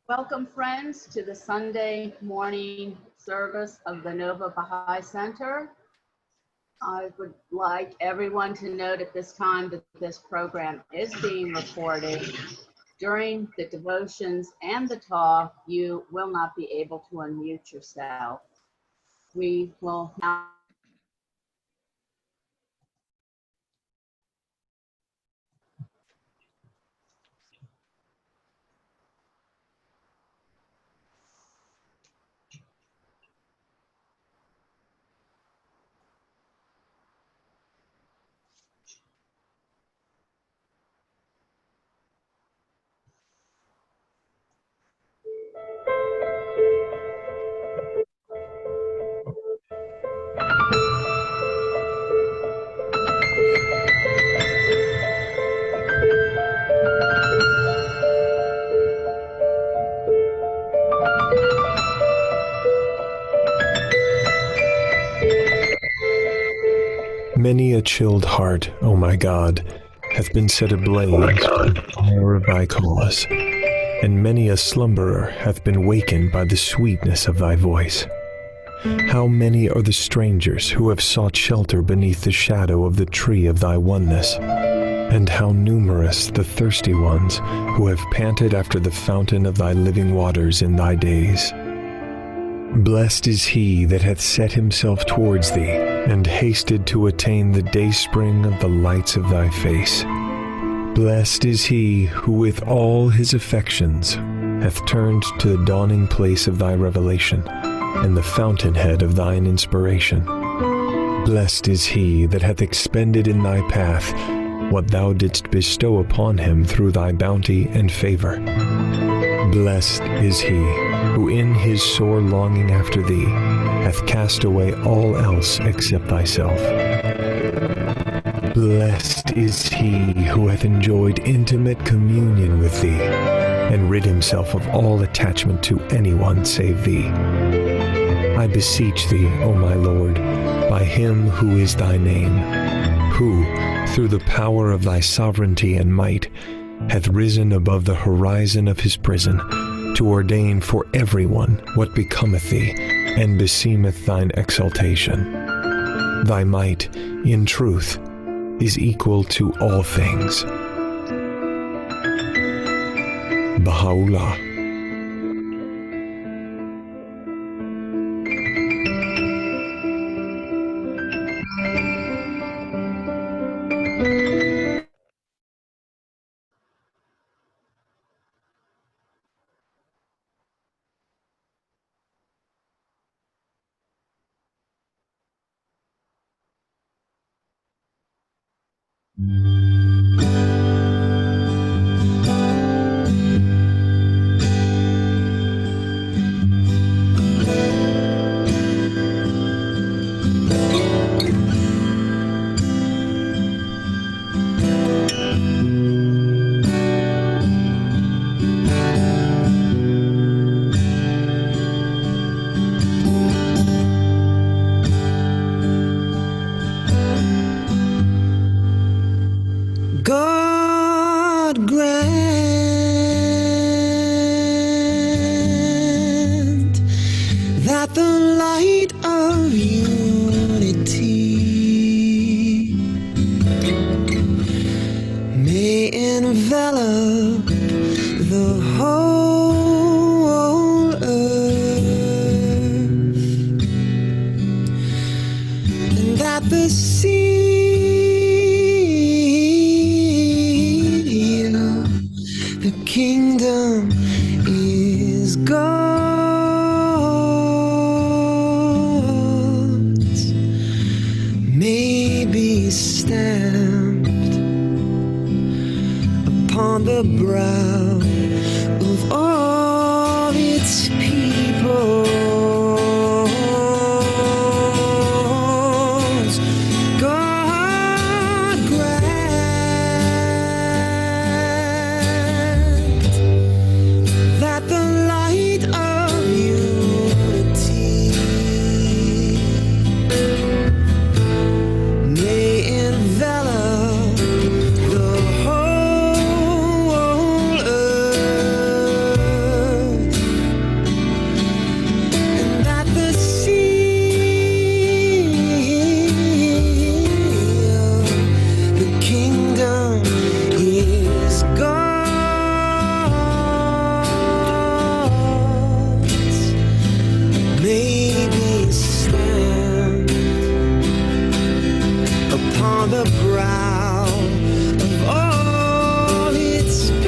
Welcome, friends, to the Sunday morning service of the Nova Baha'i Center. I would like everyone to note at this time that this program is being recorded. During the devotions and the talk, you will not be able to unmute yourself. We will now Many a chilled heart, O my God, hath been set ablaze by the fire of thy cause, and many a slumberer hath been wakened by the sweetness of thy voice. How many are the strangers who have sought shelter beneath the shadow of the tree of thy oneness, and how numerous the thirsty ones who have panted after the fountain of thy living waters in thy days. Blessed is he that hath set himself towards thee, and hasted to attain the dayspring of the lights of thy face. Blessed is he who with all his affections hath turned to the dawning place of thy revelation, and the fountainhead of thine inspiration. Blessed is he that hath expended in thy path what thou didst bestow upon him through thy bounty and favor. Blessed is he who in his sore longing after thee hath cast away all else except thyself. Blessed is he who hath enjoyed intimate communion with thee, and rid himself of all attachment to anyone save thee. I beseech thee, O my Lord, by him who is thy name, who, through the power of thy sovereignty and might, hath risen above the horizon of his prison, to ordain for everyone what becometh thee, and beseemeth thine exaltation. Thy might, in truth, is equal to all things. Baha'u'llah. God grant that the light of unity may envelop the whole earth, and that the kingdom is God's, may be stamped upon the brow of all its peoples. the brow of all its people.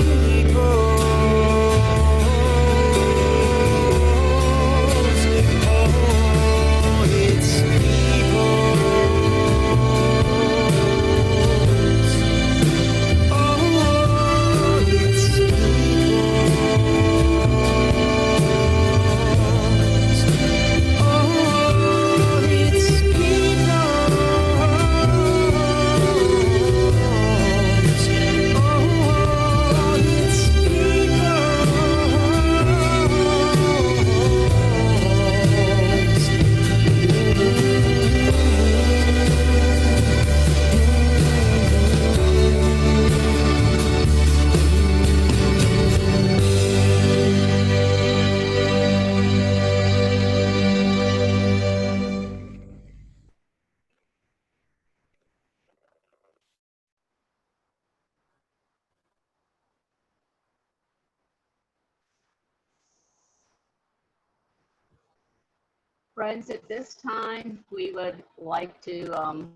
Friends, at this time, we would like to,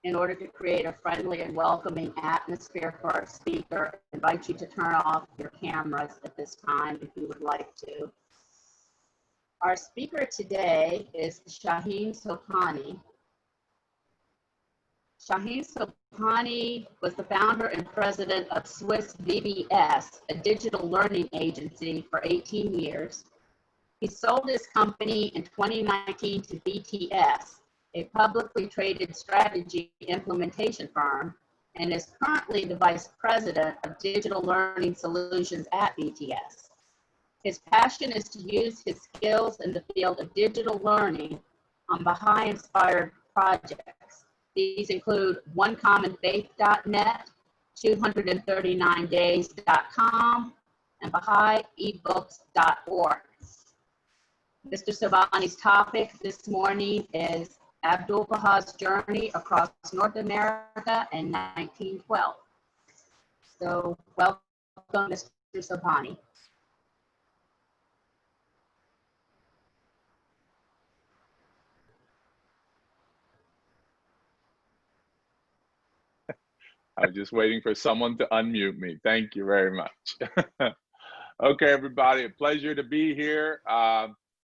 in order to create a friendly and welcoming atmosphere for our speaker, invite you to turn off your cameras at this time if you would like to. Our speaker today is Shahin Sobhani. Shahin Sobhani was the founder and president of Swiss VBS, a digital learning agency, for 18 years. He sold his company in 2019 to BTS, a publicly traded strategy implementation firm, and is currently the vice president of digital learning solutions at BTS. His passion is to use his skills in the field of digital learning on Baha'i-inspired projects. These include OneCommonFaith.net, 239days.com, and Baha'iEbooks.org. Mr. Sobhani's topic this morning is Ábdúl-Bahá's journey across North America in 1912. So welcome, Mr. Sobhani. I was just waiting for someone to unmute me. Thank you very much. Okay, everybody, a pleasure to be here.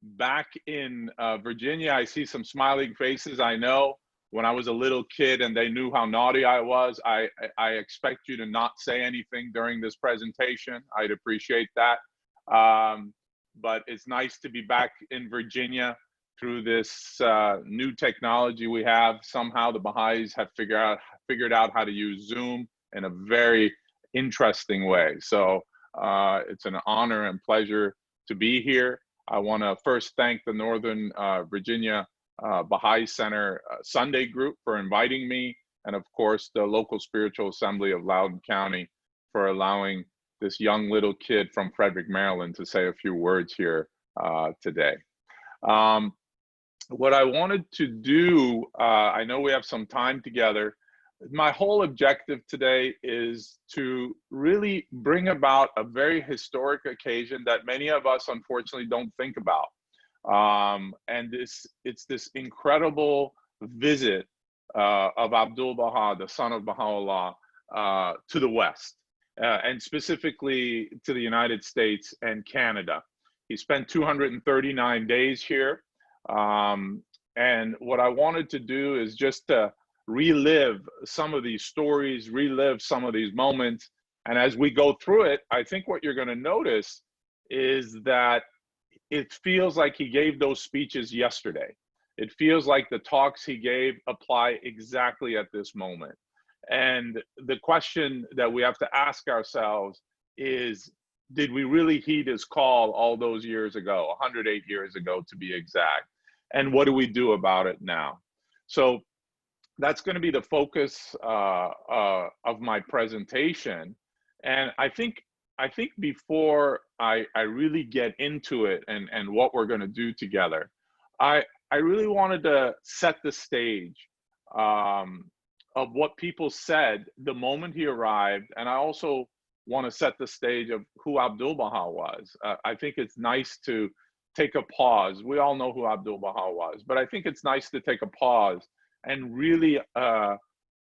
Back in Virginia, I see some smiling faces. I know when I was a little kid and they knew how naughty I was, I expect you to not say anything during this presentation. I'd appreciate that. But it's nice to be back in Virginia through this new technology we have. Somehow the Baha'is have figured out how to use Zoom in a very interesting way. So it's an honor and pleasure to be here. I want to first thank the Northern Virginia Baha'i Center Sunday group for inviting me, and of course the local spiritual assembly of Loudoun County for allowing this young little kid from Frederick, Maryland to say a few words here today. What I wanted to do, I know we have some time together. My whole objective today is to really bring about a very historic occasion that many of us unfortunately don't think about. And it's this incredible visit of Ábdúl-Bahá, the son of Baha'u'llah, to the West, and specifically to the United States and Canada. He spent 239 days here. And what I wanted to do is just to relive some of these stories, relive some of these moments. And as we go through it, I think what you're going to notice is that it feels like he gave those speeches yesterday. It feels like the talks he gave apply exactly at this moment. And the question that we have to ask ourselves is, did we really heed his call all those years ago, 108 years ago to be exact? And what do we do about it now? So that's going to be the focus of my presentation. And I think before I really get into it and what we're going to do together, I really wanted to set the stage of what people said the moment he arrived. And I also want to set the stage of who Ábdúl-Bahá was. I think it's nice to take a pause. We all know who Ábdúl-Bahá was, but I think it's nice to take a pause and really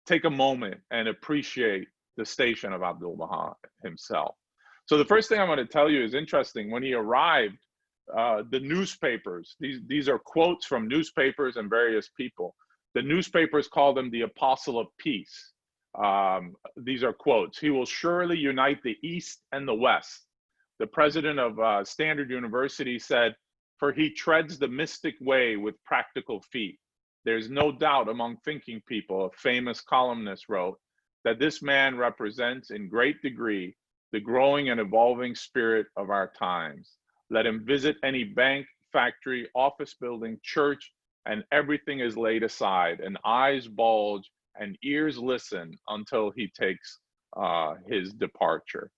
take a moment and appreciate the station of Ábdúl-Bahá himself. So the first thing I'm going to tell you is interesting. When he arrived, the newspapers, these are quotes from newspapers and various people. The newspapers call him the Apostle of Peace. These are quotes. He will surely unite the East and the West. The president of Standard University said, "For he treads the mystic way with practical feet. There's no doubt among thinking people," a famous columnist wrote, "that this man represents in great degree the growing and evolving spirit of our times. Let him visit any bank, factory, office building, church, and everything is laid aside, and eyes bulge and ears listen until he takes his departure."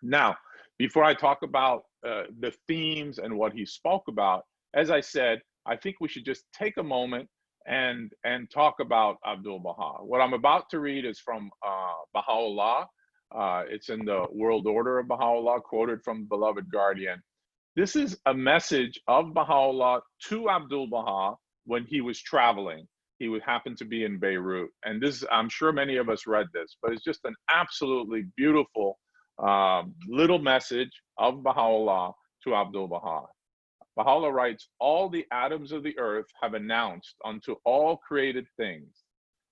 Now, before I talk about the themes and what he spoke about, as I said, I think we should just take a moment and talk about Ábdúl-Bahá. What I'm about to read is from Baha'u'llah. It's in the World Order of Baha'u'llah, quoted from Beloved Guardian. This is a message of Baha'u'llah to Ábdúl-Bahá when he was traveling. He would happen to be in Beirut. And this, I'm sure many of us read this, but it's just an absolutely beautiful little message of Baha'u'llah to Ábdúl-Bahá. Baha'u'llah writes, "All the atoms of the earth have announced unto all created things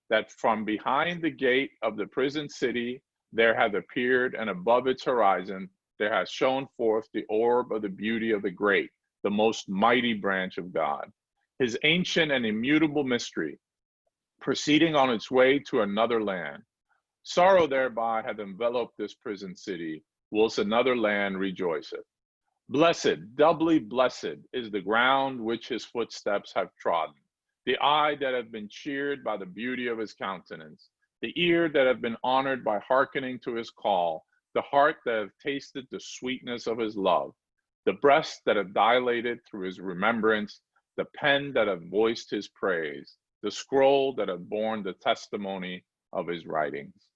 that from behind the gate of the prison city there hath appeared, and above its horizon there has shone forth the orb of the beauty of the great, the most mighty branch of God. His ancient and immutable mystery, proceeding on its way to another land. Sorrow thereby hath enveloped this prison city, whilst another land rejoiceth. Blessed, doubly blessed, is the ground which his footsteps have trodden, the eye that hath been cheered by the beauty of his countenance, the ear that hath been honored by hearkening to his call, the heart that hath tasted the sweetness of his love, the breast that hath dilated through his remembrance, the pen that hath voiced his praise, the scroll that hath borne the testimony of his writings."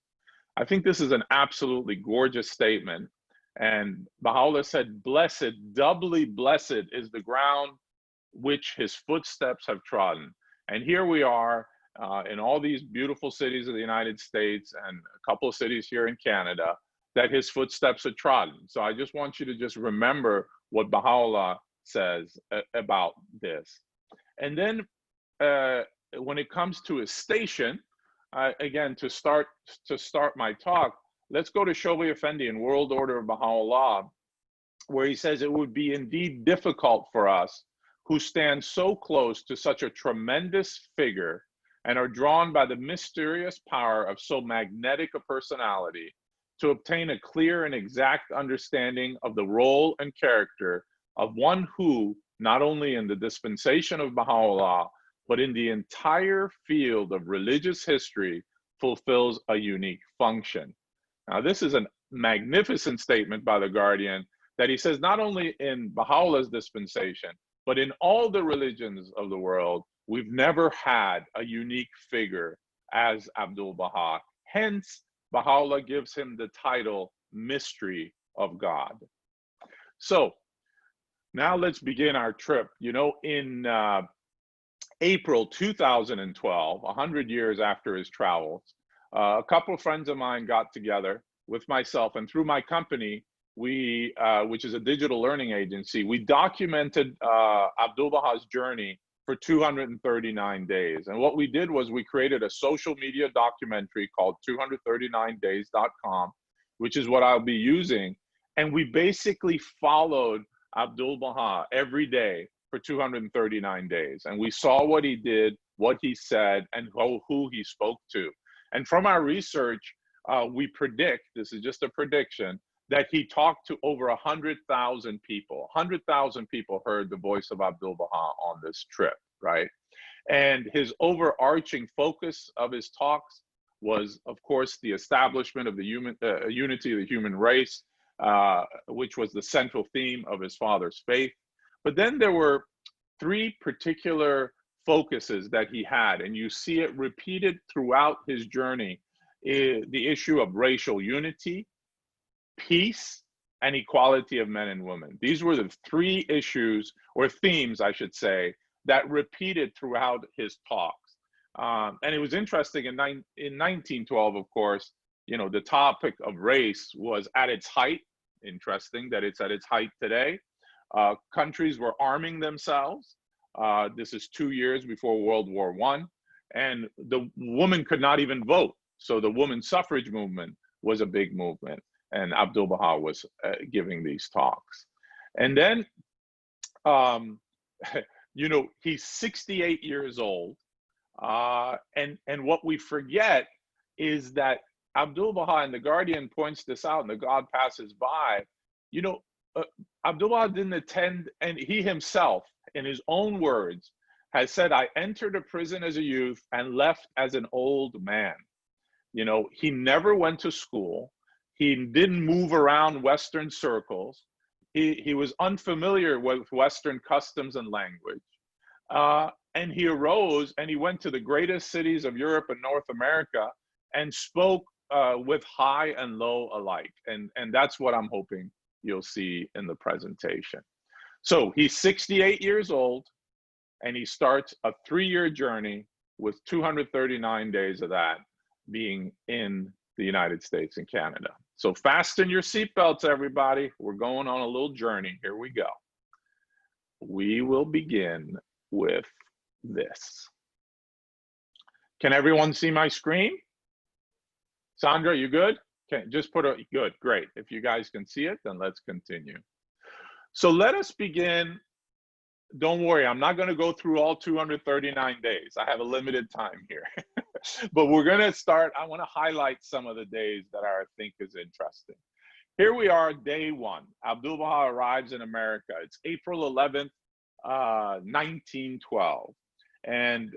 I think this is an absolutely gorgeous statement. And Baha'u'llah said, "Blessed, doubly blessed is the ground which his footsteps have trodden." And here we are in all these beautiful cities of the United States and a couple of cities here in Canada that his footsteps are trodden. So I just want you to just remember what Baha'u'llah says about this. And then when it comes to his station, again, to start my talk, let's go to Shobi Effendi in World Order of Baha'u'llah, where he says, "It would be indeed difficult for us who stand so close to such a tremendous figure and are drawn by the mysterious power of so magnetic a personality to obtain a clear and exact understanding of the role and character of one who, not only in the dispensation of Baha'u'llah, but in the entire field of religious history, fulfills a unique function." Now, this is a magnificent statement by the Guardian that he says not only in Baha'u'llah's dispensation, but in all the religions of the world, we've never had a unique figure as Ábdúl-Bahá. Hence, Baha'u'llah gives him the title Mystery of God. So now let's begin our trip. You know, in April 2012, 100 years after his travels, a couple of friends of mine got together with myself, and through my company, we, which is a digital learning agency, we documented Ábdúl-Bahā's journey for 239 days. And what we did was we created a social media documentary called 239days.com, which is what I'll be using. And we basically followed Ábdúl-Bahá every day for 239 days. And we saw what he did, what he said, and who he spoke to. And from our research, we predict, this is just a prediction, that he talked to over 100,000 people. 100,000 people heard the voice of Ábdúl-Bahá on this trip, right? And his overarching focus of his talks was, of course, the establishment of the unity of the human race, which was the central theme of his father's faith. But then there were three particular focuses that he had, and you see it repeated throughout his journey: the issue of racial unity, peace, and equality of men and women. These were the three issues, or themes, I should say, that repeated throughout his talks. And it was interesting in 1912, of course, you know, the topic of race was at its height. Interesting that it's at its height today. Countries were arming themselves. This is 2 years before World War I, and the woman could not even vote. So the women's suffrage movement was a big movement, and Ábdúl-Bahá was giving these talks. And then, you know, he's 68 years old. And what we forget is that Ábdúl-Bahá, and the Guardian points this out, and the God Passes By, you know, Ábdúl-Bahá didn't attend, and he himself, in his own words, has said, I entered a prison as a youth and left as an old man. You know, he never went to school. He didn't move around Western circles. He was unfamiliar with Western customs and language. And he arose and he went to the greatest cities of Europe and North America and spoke with high and low alike. And that's what I'm hoping you'll see in the presentation. So he's 68 years old, and he starts a 3-year journey with 239 days of that being in the United States and Canada. So fasten your seatbelts, everybody. We're going on a little journey. Here we go. We will begin with this. Can everyone see my screen? Sandra, you good? Okay, just put a good, great. If you guys can see it, then let's continue. So let us begin. Don't worry, I'm not going to go through all 239 days. I have a limited time here. But we're going to start. I want to highlight some of the days that I think is interesting. Here we are, day 1. Ábdúl-Bahá arrives in America. It's April 11th, 1912. And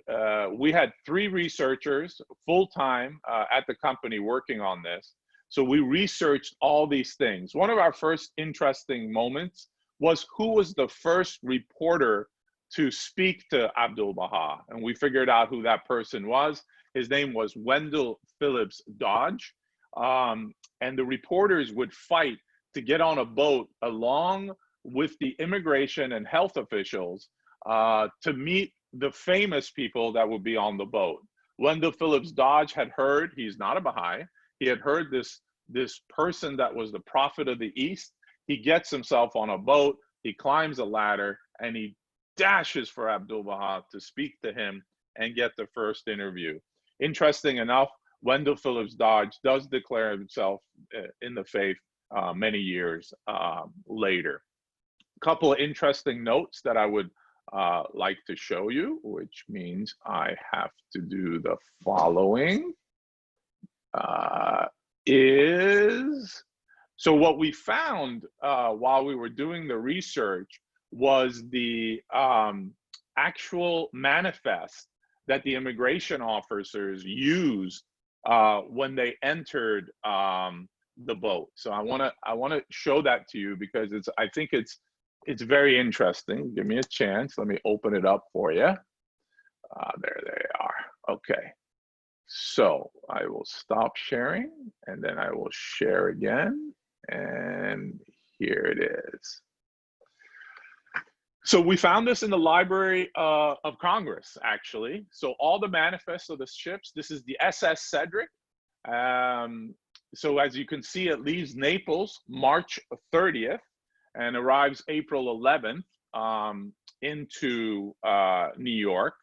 we had 3 researchers full-time at the company working on this. So we researched all these things. One of our first interesting moments was who was the first reporter to speak to Ábdúl-Bahá. And we figured out who that person was. His name was Wendell Phillips Dodge. And the reporters would fight to get on a boat along with the immigration and health officials to meet the famous people that would be on the boat. Wendell Phillips Dodge had heard, he's not a Baha'i, he had heard this person that was the prophet of the East. He gets himself on a boat, he climbs a ladder, and he dashes for Ábdúl-Bahá to speak to him and get the first interview. Interesting enough, Wendell Phillips Dodge does declare himself in the faith many years later. A couple of interesting notes that I would like to show you, which means I have to do the following. So what we found while we were doing the research was the actual manifest that the immigration officers used when they entered the boat. So I want to show that to you because I think it's very interesting. Give me a chance. Let me open it up for you. There they are. Okay. So I will stop sharing and then I will share again. And here it is. So we found this in the Library of Congress, actually. So all the manifests of the ships, this is the SS Cedric. So as you can see, it leaves Naples March 30th and arrives April 11th into New York.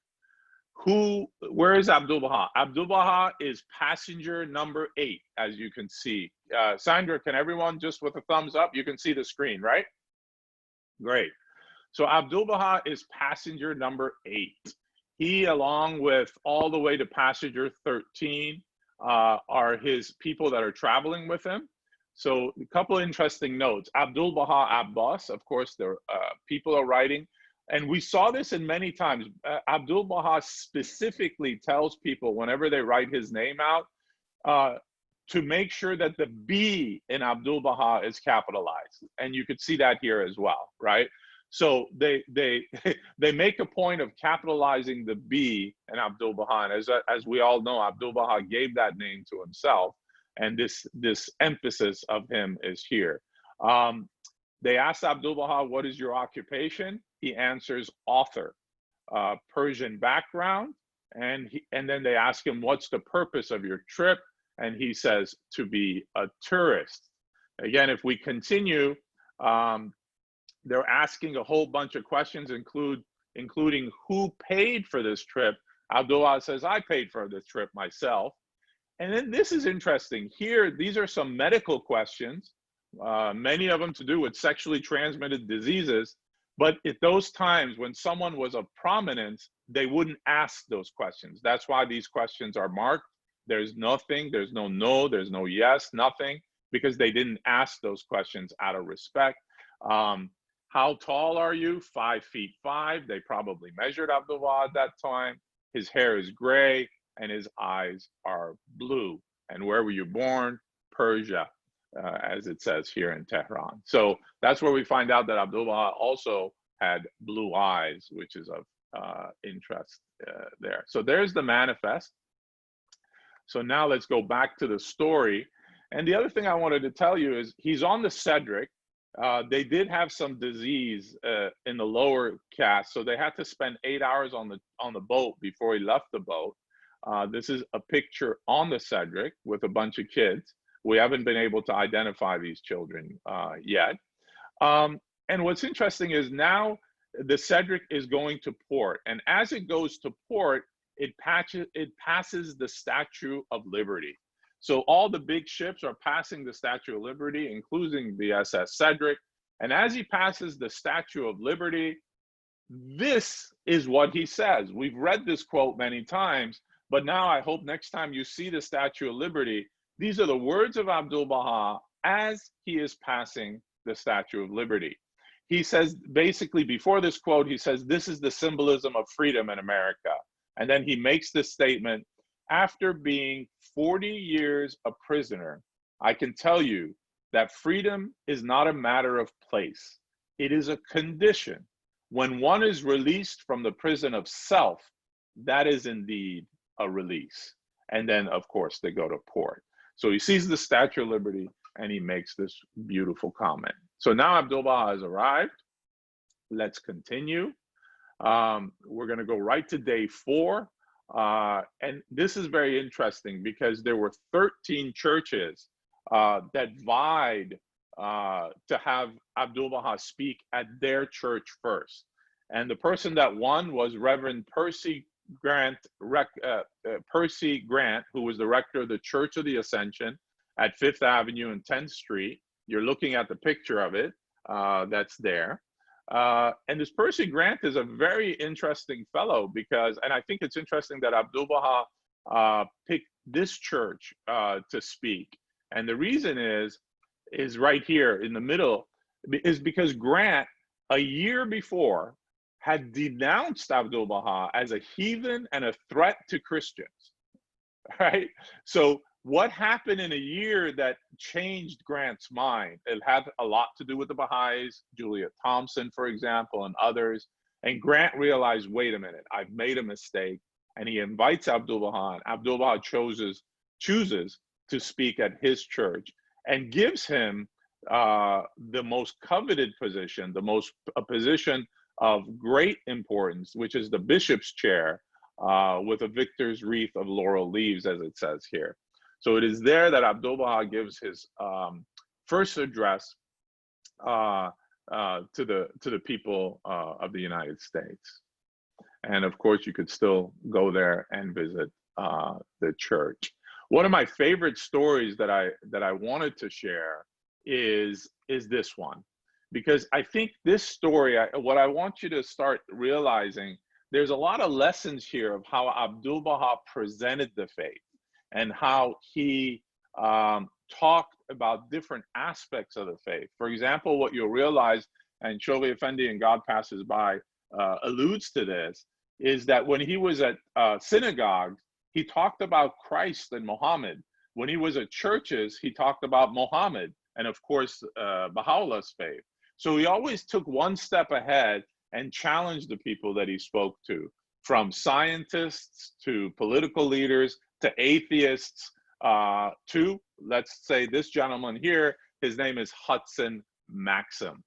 Where is Ábdúl-Bahá? Ábdúl-Bahá is passenger number 8, as you can see. Sandra, can everyone just with a thumbs up? You can see the screen, right? Great. So Ábdúl-Bahá is passenger number 8. He, along with all the way to passenger 13, are his people that are traveling with him. So a couple of interesting notes. Ábdúl-Bahá Abbas, of course, the people are writing. And we saw this in many times. Ábdúl-Bahá specifically tells people whenever they write his name out to make sure that the B in Ábdúl-Bahá is capitalized. And you could see that here as well, right? So they make a point of capitalizing the B in Ábdúl-Bahá. And as we all know, Ábdúl-Bahá gave that name to himself. And this emphasis of him is here. They asked Ábdúl-Bahá, what is your occupation? He answers author, Persian background, And then they ask him, what's the purpose of your trip? And he says, to be a tourist. Again, if we continue, they're asking a whole bunch of questions, including who paid for this trip. Ábdúl-Bahá says, I paid for this trip myself. And then this is interesting. Here, these are some medical questions, many of them to do with sexually transmitted diseases. But at those times when someone was of prominence, they wouldn't ask those questions. That's why these questions are marked. There's nothing, there's no, there's no yes, nothing, because they didn't ask those questions out of respect. How tall are you? 5'5". They probably measured Ábdúl-Bahá at that time. His hair is gray and his eyes are blue. And where were you born? Persia, as it says here in Tehran. So that's where we find out that Ábdúl-Bahá also had blue eyes, which is of interest there. So there's the manifest. So now let's go back to the story. And the other thing I wanted to tell you is he's on the Cedric. They did have some disease in the lower caste, so they had to spend 8 hours on the boat before he left the boat. This is a picture on the Cedric with a bunch of kids. We haven't been able to identify these children yet. And what's interesting is now the Cedric is going to port, and as it goes to port, it passes the Statue of Liberty. So all the big ships are passing the Statue of Liberty, including the SS Cedric. And as he passes the Statue of Liberty, this is what he says. We've read this quote many times, but now I hope next time you see the Statue of Liberty, these are the words of Ábdúl-Bahá as he is passing the Statue of Liberty. He says, basically before this quote, he says, this is the symbolism of freedom in America. And then he makes this statement, after being 40 years a prisoner, I can tell you that freedom is not a matter of place. It is a condition. When one is released from the prison of self, that is indeed a release. And then, of course, they go to port. So he sees the Statue of Liberty and he makes this beautiful comment. So now Ábdúl-Bahá has arrived. Let's continue. We're going to go right to day 4. And this is very interesting because there were 13 churches that vied to have Ábdúl-Bahá speak at their church first. And the person that won was Reverend Percy Grant, who was the rector of the Church of the Ascension at 5th Avenue and 10th Street. You're looking at the picture of it that's there. And this Percy Grant is a very interesting fellow because, and I think it's interesting that Ábdúl-Bahá picked this church to speak. And the reason is right here in the middle, is because Grant, a year before, had denounced Ábdúl-Bahá as a heathen and a threat to Christians, right? So what happened in a year that changed Grant's mind? It had a lot to do with the Baha'is, Juliet Thompson, for example, and others. And Grant realized, wait a minute, I've made a mistake. And he invites Ábdúl-Bahá, and Ábdúl-Bahá chooses to speak at his church and gives him the most coveted position, a position of great importance, which is the bishop's chair with a victor's wreath of laurel leaves, as it says here. So it is there that Ábdúl-Bahá gives his first address to the people of the United States. And of course, you could still go there and visit the church. One of my favorite stories that I wanted to share is this one, because I think this story, what I want you to start realizing, there's a lot of lessons here of how Ábdúl-Bahá presented the faith and how he talked about different aspects of the faith. For example, what you'll realize, and Shovi Effendi in God Passes By alludes to this, is that when he was at synagogues, he talked about Christ and Muhammad. When he was at churches, he talked about Muhammad and, of course, Baha'u'llah's faith. So he always took one step ahead and challenged the people that he spoke to, from scientists to political leaders to atheists to, let's say, this gentleman here. His name is Hudson Maxim.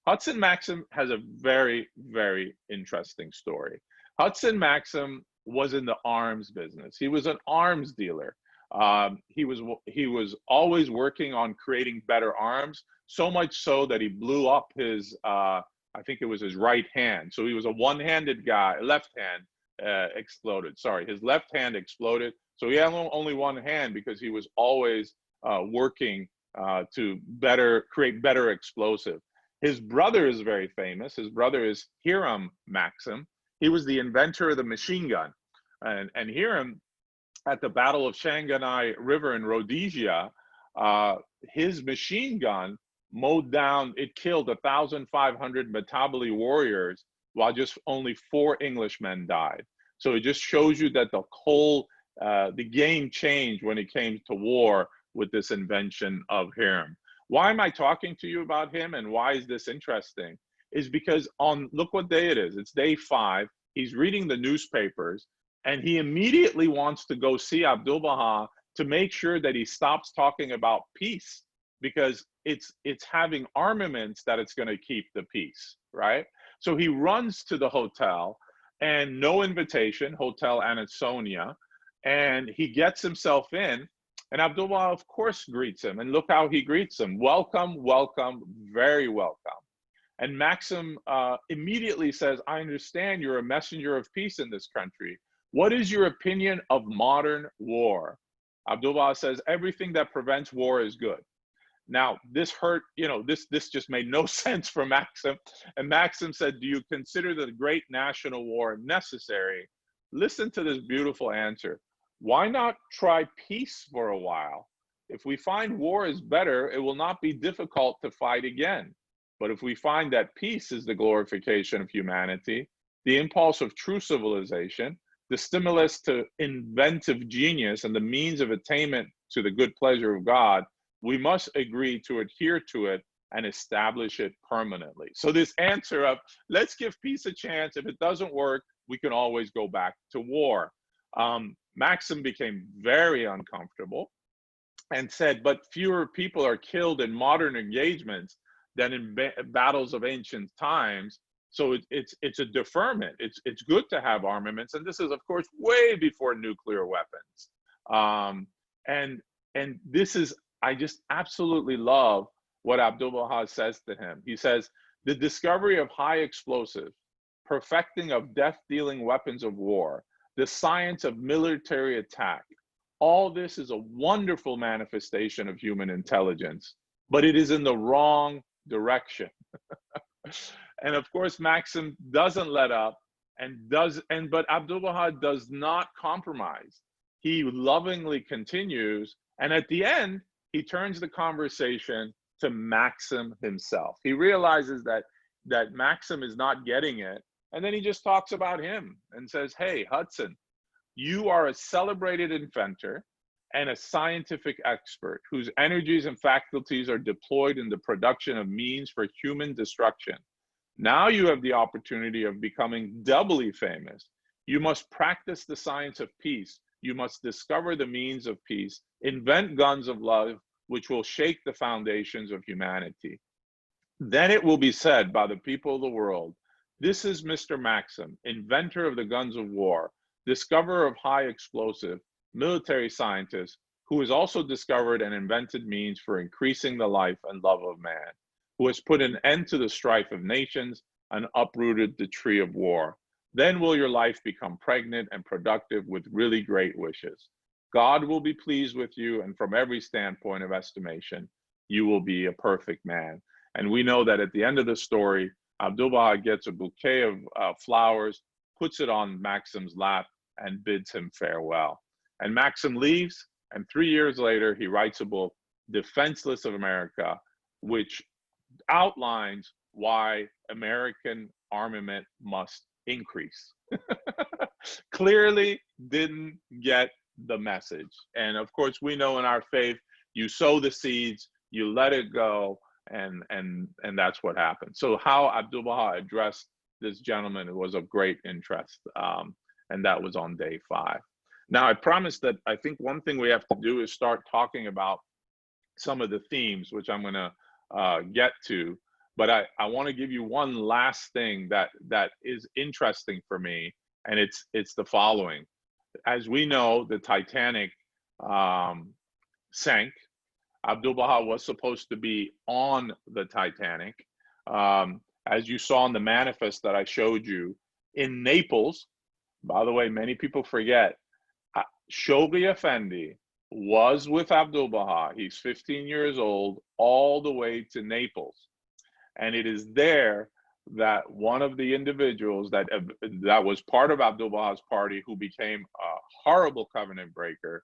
Hudson Maxim has a very, very interesting story. Hudson Maxim was in the arms business. He was an arms dealer. He was always working on creating better arms, so much so that he blew up his I think it was his right hand. So he was a one-handed guy. Left hand exploded. Sorry, his left hand exploded. So he had only one hand because he was always working to create better explosive. His brother is very famous. His brother is Hiram Maxim. He was the inventor of the machine gun. And Hiram, at the Battle of Shanganai River in Rhodesia, his machine gun mowed down, it killed 1,500 Matabele warriors while just only 4 Englishmen died. So it just shows you that the game changed when it came to war with this invention of Hiram. Why am I talking to you about him and why is this interesting? Is because look what day it is. It's day 5. He's reading the newspapers and he immediately wants to go see Ábdúl-Bahá to make sure that he stops talking about peace, because it's having armaments that it's going to keep the peace, right? So he runs to the hotel, and no invitation, Hotel Ansonia, and he gets himself in, and Ábdúl-Bahá, of course, greets him, and look how he greets him. Welcome, welcome, very welcome. And Maxim immediately says, I understand you're a messenger of peace in this country. What is your opinion of modern war? Ábdúl-Bahá says, everything that prevents war is good. Now, this hurt, this just made no sense for Maxim. And Maxim said, do you consider the great national war necessary? Listen to this beautiful answer. Why not try peace for a while? If we find war is better, it will not be difficult to fight again. But if we find that peace is the glorification of humanity, the impulse of true civilization, the stimulus to inventive genius, and the means of attainment to the good pleasure of God, we must agree to adhere to it and establish it permanently. So this answer of, let's give peace a chance. If it doesn't work, we can always go back to war. Maxim became very uncomfortable and said, but fewer people are killed in modern engagements than in battles of ancient times. So it's a deferment. It's good to have armaments. And this is, of course, way before nuclear weapons. And this is, I just absolutely love what Ábdúl-Bahá says to him. He says, the discovery of high explosives, perfecting of death-dealing weapons of war, the science of military attack, all this is a wonderful manifestation of human intelligence, but it is in the wrong direction. And of course, Maxim doesn't let up but Ábdúl-Bahá does not compromise. He lovingly continues, and at the end, he turns the conversation to Maxim himself. He realizes that Maxim is not getting it, and then he just talks about him and says, hey, Hudson, you are a celebrated inventor and a scientific expert whose energies and faculties are deployed in the production of means for human destruction. Now you have the opportunity of becoming doubly famous. You must practice the science of peace. You must discover the means of peace, invent guns of love, which will shake the foundations of humanity. Then it will be said by the people of the world, this is Mr. Maxim, inventor of the guns of war, discoverer of high explosive, military scientist, who has also discovered and invented means for increasing the life and love of man, who has put an end to the strife of nations and uprooted the tree of war. Then will your life become pregnant and productive with really great wishes. God will be pleased with you, and from every standpoint of estimation, you will be a perfect man. And we know that at the end of the story, Ábdúl-Bahá gets a bouquet of flowers, puts it on Maxim's lap, and bids him farewell. And Maxim leaves, and 3 years later, he writes a book, Defenseless of America, which outlines why American armament must increase. Clearly didn't get the message. And of course, we know in our faith, you sow the seeds, you let it go, and that's what happened. So how Ábdúl-Bahá addressed this gentleman was of great interest, and that was on day 5. Now, I promised that I think one thing we have to do is start talking about some of the themes, which I'm going to get to, but I want to give you one last thing that is interesting for me, and it's the following. As we know, the Titanic sank. Ábdúl-Bahá was supposed to be on the Titanic. As you saw in the manifest that I showed you, in Naples, by the way, many people forget, Shoghi Effendi was with Ábdúl-Bahá. He's 15 years old, all the way to Naples. And it is there that one of the individuals that was part of Ábdúl-Bahá's party, who became a horrible covenant breaker,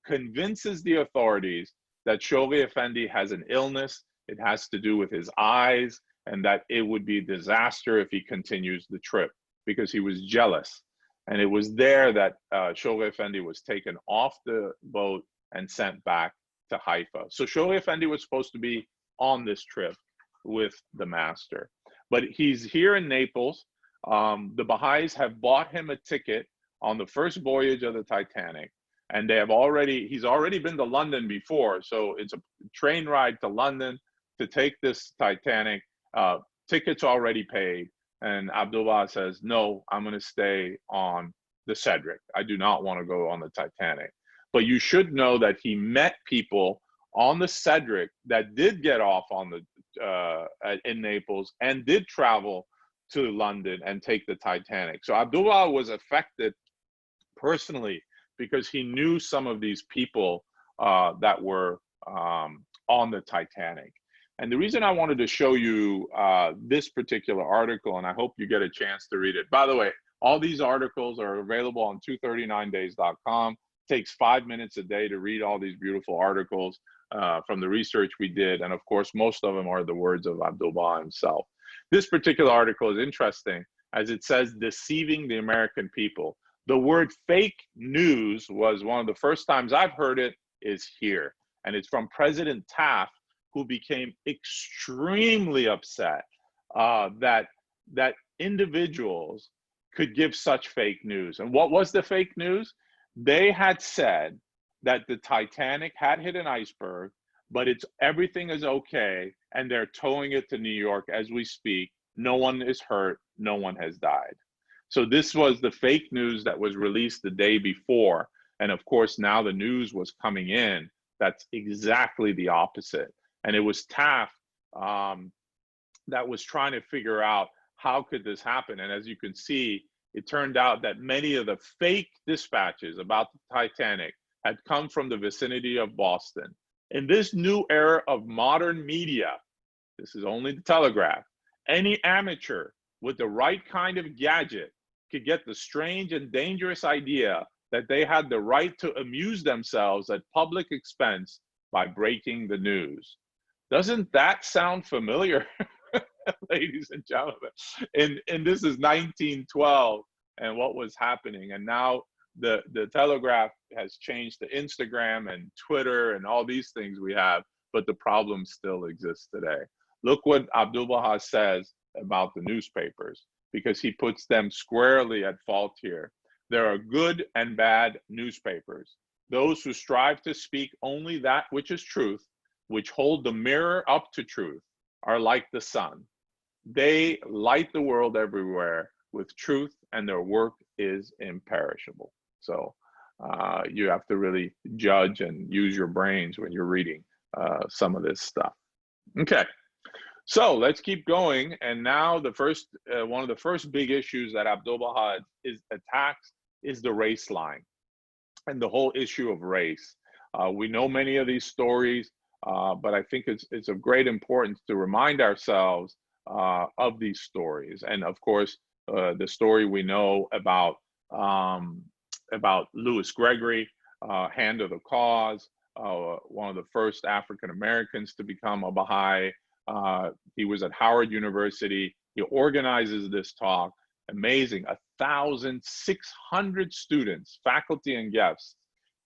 convinces the authorities that Shoghi Effendi has an illness. It has to do with his eyes, and that it would be a disaster if he continues the trip, because he was jealous. And it was there that Shoghi Effendi was taken off the boat and sent back to Haifa. So Shoghi Effendi was supposed to be on this trip with the master. But he's here in Naples. The Baha'is have bought him a ticket on the first voyage of the Titanic. And he's already been to London before. So it's a train ride to London to take this Titanic. Tickets already paid. And Ábdúl-Bahá says, no, I'm going to stay on the Cedric. I do not want to go on the Titanic. But you should know that he met people on the Cedric that did get off on in Naples and did travel to London and take the Titanic. So Ábdúl-Bahá was affected personally because he knew some of these people that were on the Titanic. And the reason I wanted to show you this particular article, and I hope you get a chance to read it. By the way, all these articles are available on 239days.com. Takes 5 minutes a day to read all these beautiful articles from the research we did. And of course, most of them are the words of Ábdúl-Bahá himself. This particular article is interesting, as it says, deceiving the American people. The word fake news was one of the first times I've heard it is here. And it's from President Taft, who became extremely upset that individuals could give such fake news. And what was the fake news? They had said that the Titanic had hit an iceberg, but everything is okay, and they're towing it to New York as we speak. No one is hurt, no one has died. So this was the fake news that was released the day before. And of course, now the news was coming in. That's exactly the opposite. And it was Taft that was trying to figure out how could this happen. And as you can see, it turned out that many of the fake dispatches about the Titanic had come from the vicinity of Boston. In this new era of modern media, this is only the Telegraph, any amateur with the right kind of gadget could get the strange and dangerous idea that they had the right to amuse themselves at public expense by breaking the news. Doesn't that sound familiar, ladies and gentlemen? And this is 1912 and what was happening. And now the Telegraph has changed to Instagram and Twitter and all these things we have, but the problem still exists today. Look what Ábdúl-Bahá says about the newspapers, because he puts them squarely at fault here. There are good and bad newspapers. Those who strive to speak only that which is truth, which hold the mirror up to truth, are like the sun. They light the world everywhere with truth, and their work is imperishable. So you have to really judge and use your brains when you're reading some of this stuff. Okay, so let's keep going. And now the first, one of the first big issues that Ábdúl-Bahá attacks is the race line and the whole issue of race. We know many of these stories, but I think it's of great importance to remind ourselves of these stories. And of course, the story we know about Louis Gregory, Hand of the Cause, one of the first African Americans to become a Baha'i. He was at Howard University. He organizes this talk. Amazing, 1,600 students, faculty and guests,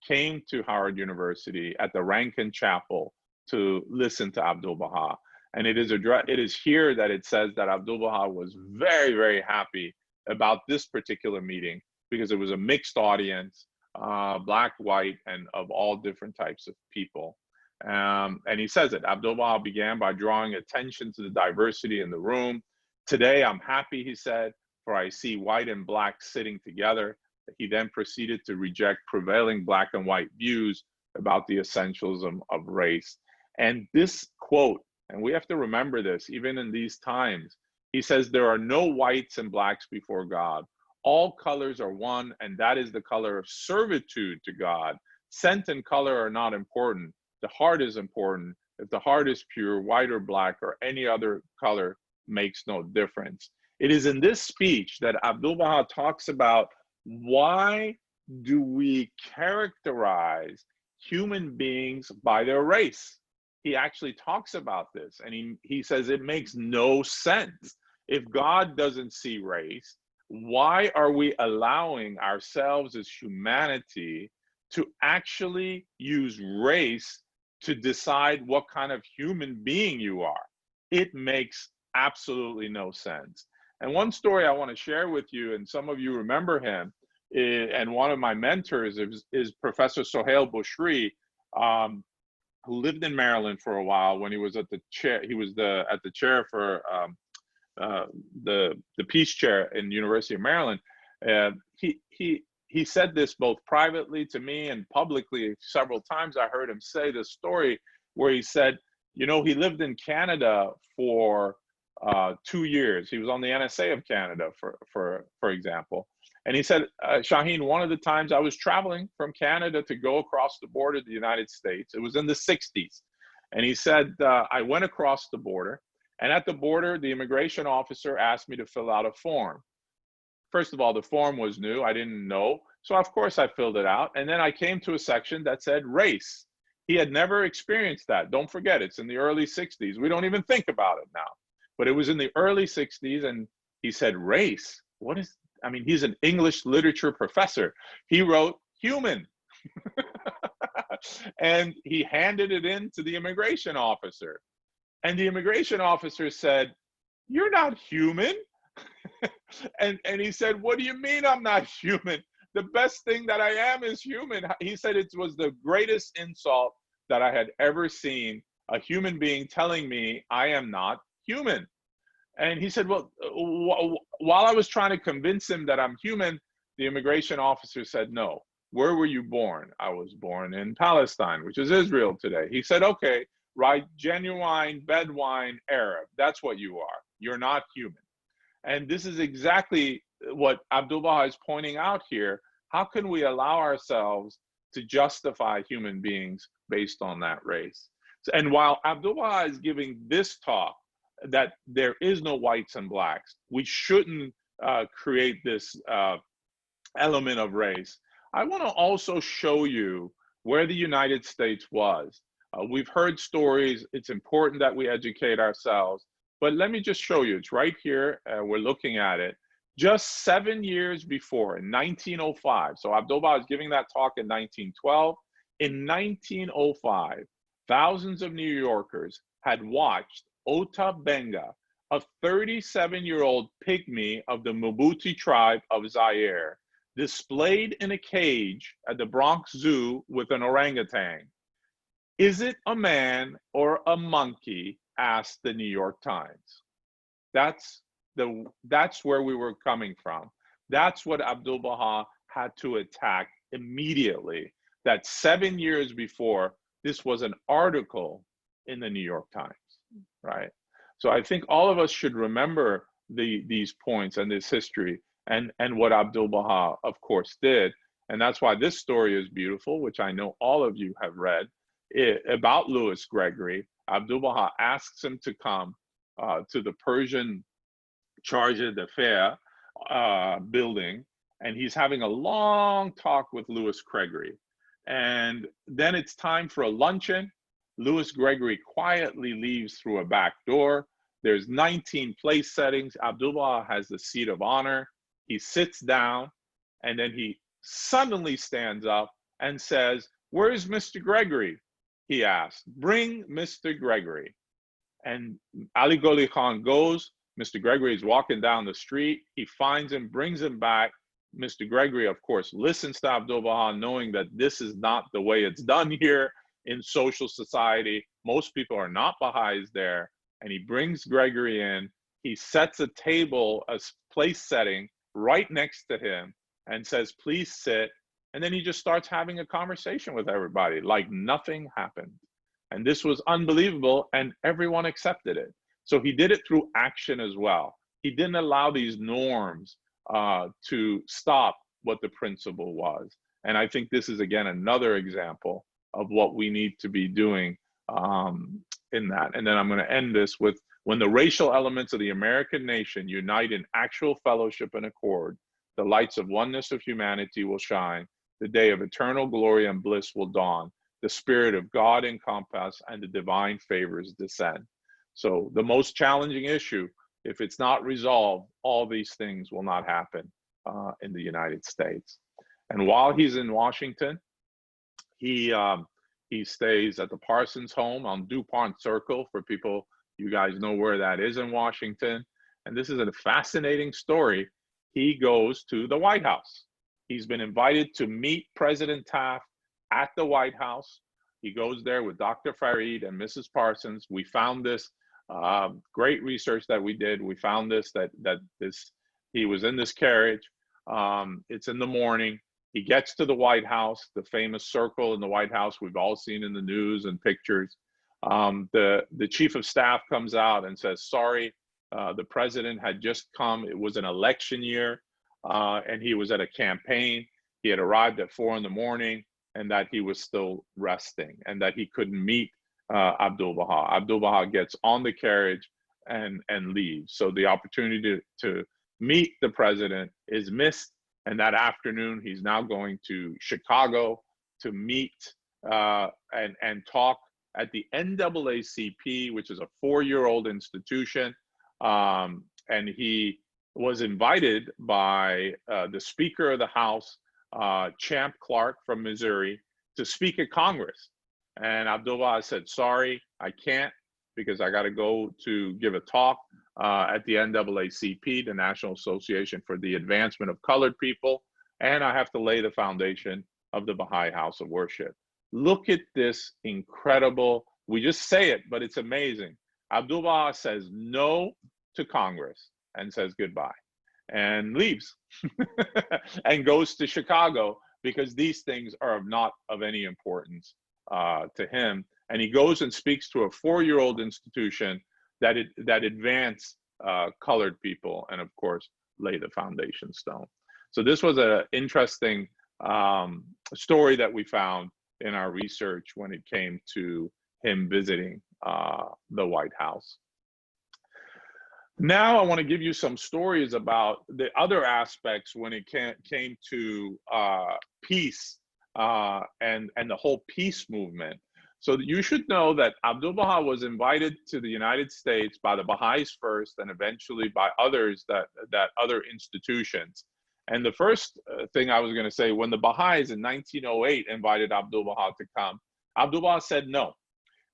came to Howard University at the Rankin Chapel to listen to Ábdúl-Bahá. And it is here that it says that Ábdúl-Bahá was very, very happy about this particular meeting, because it was a mixed audience, black, white, and of all different types of people. And he says it, Ábdúl-Bahá began by drawing attention to the diversity in the room. Today, I'm happy, he said, for I see white and black sitting together. He then proceeded to reject prevailing black and white views about the essentials of race. And this quote, and we have to remember this even in these times, he says, there are no whites and blacks before God. All colors are one, and that is the color of servitude to God. Scent and color are not important. The heart is important. If the heart is pure, white or black or any other color makes no difference. It is in this speech that Ábdúl-Bahá talks about why do we characterize human beings by their race. He actually talks about this, and he says it makes no sense. If God doesn't see race, why are we allowing ourselves as humanity to actually use race to decide what kind of human being you are? It makes absolutely no sense. And one story I want to share with you, and some of you remember him, and one of my mentors is Professor Sohail Bushri, who lived in Maryland for a while when he was at the chair. He was at the chair for the Peace Chair in University of Maryland. He said this both privately to me and publicly several times. I heard him say this story where he said, you know, he lived in Canada for 2 years. He was on the NSA of Canada, for example. And he said, Shahin, one of the times I was traveling from Canada to go across the border to the United States, it was in the 60s. And he said, I went across the border, and at the border, the immigration officer asked me to fill out a form. First of all, the form was new. I didn't know. So of course I filled it out. And then I came to a section that said race. He had never experienced that. Don't forget, it's in the early 60s. We don't even think about it now. But it was in the early 60s, and he said, race? What is, I mean, he's an English literature professor. He wrote human. And he handed it in to the immigration officer. And the immigration officer said, you're not human. and he said, what do you mean I'm not human? The best thing that I am is human. He said it was the greatest insult that I had ever seen, a human being telling me I am not human. And he said, well, while I was trying to convince him that I'm human, the immigration officer said, no. Where were you born? I was born in Palestine, which is Israel today. He said, okay, right, genuine Bedouin Arab. That's what you are. You're not human. And this is exactly what Ábdúl-Bahá is pointing out here. How can we allow ourselves to justify human beings based on that race? And while Ábdúl-Bahá is giving this talk that there is no whites and blacks, we shouldn't create this element of race, I want to also show you where the United States was. We've heard stories. It's important that we educate ourselves. But let me just show you. It's right here. We're looking at it. Just 7 years before, in 1905. So Ábdúl-Bahá is giving that talk in 1912. In 1905, thousands of New Yorkers had watched Ota Benga, a 37-year-old pygmy of the Mbuti tribe of Zaire, displayed in a cage at the Bronx Zoo with an orangutan. Is it a man or a monkey? Asked the New York Times. That's where we were coming from. That's what Ábdúl-Bahá had to attack immediately. That 7 years before, this was an article in the New York Times, right? So I think all of us should remember these points and this history and what Ábdúl-Bahá, of course, did. And that's why this story is beautiful, which I know all of you have read, about Louis Gregory. Ábdúl-Bahá asks him to come to the Persian Charge d'Affaires building, and he's having a long talk with Louis Gregory. And then it's time for a luncheon. Louis Gregory quietly leaves through a back door. There's 19 place settings. Ábdúl-Bahá has the seat of honor. He sits down, and then he suddenly stands up and says, "Where's Mr. Gregory?" He asked. "Bring Mr. Gregory." And Ali Goli Khan goes. Mr. Gregory is walking down the street. He finds him, brings him back. Mr. Gregory, of course, listens to Ábdúl-Bahá, knowing that this is not the way it's done here in social society. Most people are not Baha'is there. And he brings Gregory in. he sets a table, a place setting right next to him and says, please sit. And then he just starts having a conversation with everybody like nothing happened. And this was unbelievable, and everyone accepted it. So he did it through action as well. He didn't allow these norms to stop what the principle was. And I think this is, again, another example of what we need to be doing in that. And then I'm going to end this with, when the racial elements of the American nation unite in actual fellowship and accord, the lights of oneness of humanity will shine, the day of eternal glory and bliss will dawn, the Spirit of God encompass, and the divine favors descend. So the most challenging issue, if it's not resolved, all these things will not happen in the United States. And while he's in Washington, he stays at the Parsons home on DuPont Circle. For people, you guys know where that is in Washington. And this is a fascinating story. He goes to the White House. He's been invited to meet President Taft at the White House. He goes there with Dr. Farid and Mrs. Parsons. We found this great research that we did. We found this, that he was in this carriage. It's in the morning. He gets to the White House, the famous circle in the White House we've all seen in the news and pictures. The chief of staff comes out and says, sorry, the president had just come. It was an election year, and he was at a campaign. He had arrived at 4 a.m, and that he was still resting, and that he couldn't meet Ábdúl-Bahá. Ábdúl-Bahá gets on the carriage and leaves. So the opportunity to meet the president is missed. And that afternoon, he's now going to Chicago to meet and talk at the NAACP, which is a 4-year-old institution. And he was invited by the Speaker of the House, Champ Clark from Missouri, to speak at Congress. And Ábdúl-Bahá said, sorry, I can't, because I got to go to give a talk at the NAACP, the National Association for the Advancement of Colored People, and I have to lay the foundation of the Baha'i House of Worship. Look at this incredible, we just say it, but it's amazing. Ábdúl-Bahá says no to Congress and says goodbye and leaves and goes to Chicago, because these things are not of any importance to him. And he goes and speaks to a 4-year-old institution that advance colored people, and of course lay the foundation stone. So this was an interesting story that we found in our research when it came to him visiting the White House. Now I want to give you some stories about the other aspects when it came to peace and the whole peace movement. So you should know that Ábdúl-Bahá was invited to the United States by the Baha'is first, and eventually by others, that other institutions. And the first thing I was going to say, when the Baha'is in 1908 invited Ábdúl-Bahá to come, Ábdúl-Bahá said no.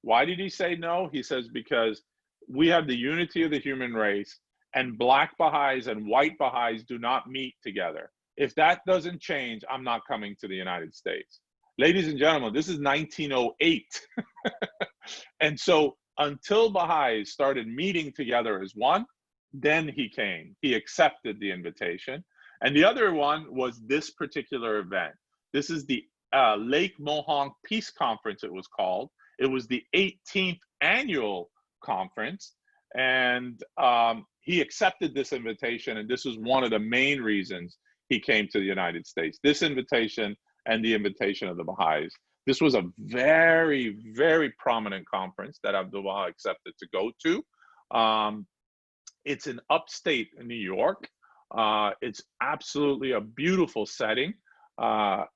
Why did he say no? He says, because we have the unity of the human race, and Black Baha'is and white Baha'is do not meet together. If that doesn't change, I'm not coming to the United States. Ladies and gentlemen, this is 1908. And so until Baha'is started meeting together as one, then he came. He accepted the invitation. And the other one was this particular event. This is the Lake Mohonk Peace Conference, it was called. It was the 18th annual conference. And he accepted this invitation. And this was one of the main reasons he came to the United States. This invitation and the invitation of the Baha'is. This was a very, very prominent conference that Ábdúl-Bahá accepted to go to. It's in upstate New York. It's absolutely a beautiful setting up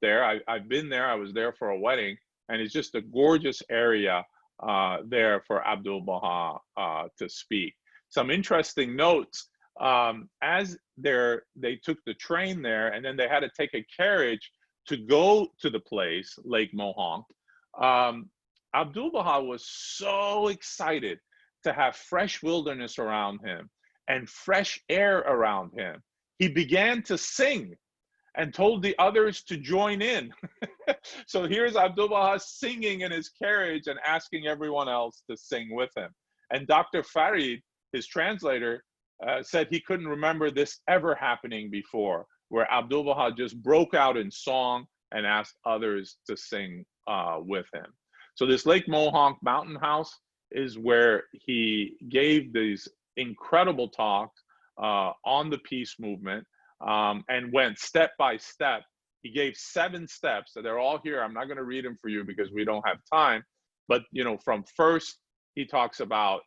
there. I've been there. I was there for a wedding, and it's just a gorgeous area there for Ábdúl-Bahá to speak. Some interesting notes. As they took the train there, and then they had to take a carriage to go to the place, Lake Mohonk. Ábdúl-Bahá was so excited to have fresh wilderness around him and fresh air around him. He began to sing and told the others to join in. So here's Ábdúl-Bahá singing in his carriage and asking everyone else to sing with him. And Dr. Farid his translator said he couldn't remember this ever happening before, where Ábdúl-Bahá just broke out in song and asked others to sing with him. So this Lake Mohonk Mountain House is where he gave these incredible talks on the peace movement, and went step by step. He gave 7 steps, so they're all here. I'm not going to read them for you because we don't have time. But from first, he talks about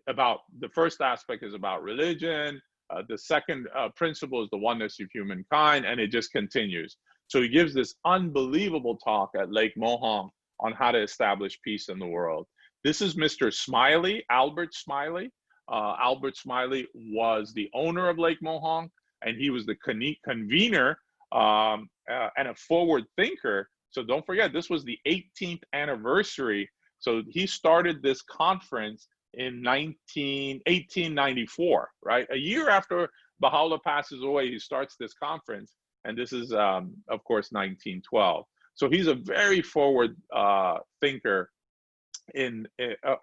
the first aspect is about religion. The second principle is the oneness of humankind, and it just continues. So he gives this unbelievable talk at Lake Mohonk on how to establish peace in the world. This is Mr. Smiley, Albert Smiley. Albert Smiley was the owner of Lake Mohonk, and he was the convener and a forward thinker. So don't forget, this was the 18th anniversary. So he started this conference in 1894, right? A year after Baha'u'llah passes away, he starts this conference. And this is, of course, 1912. So he's a very forward thinker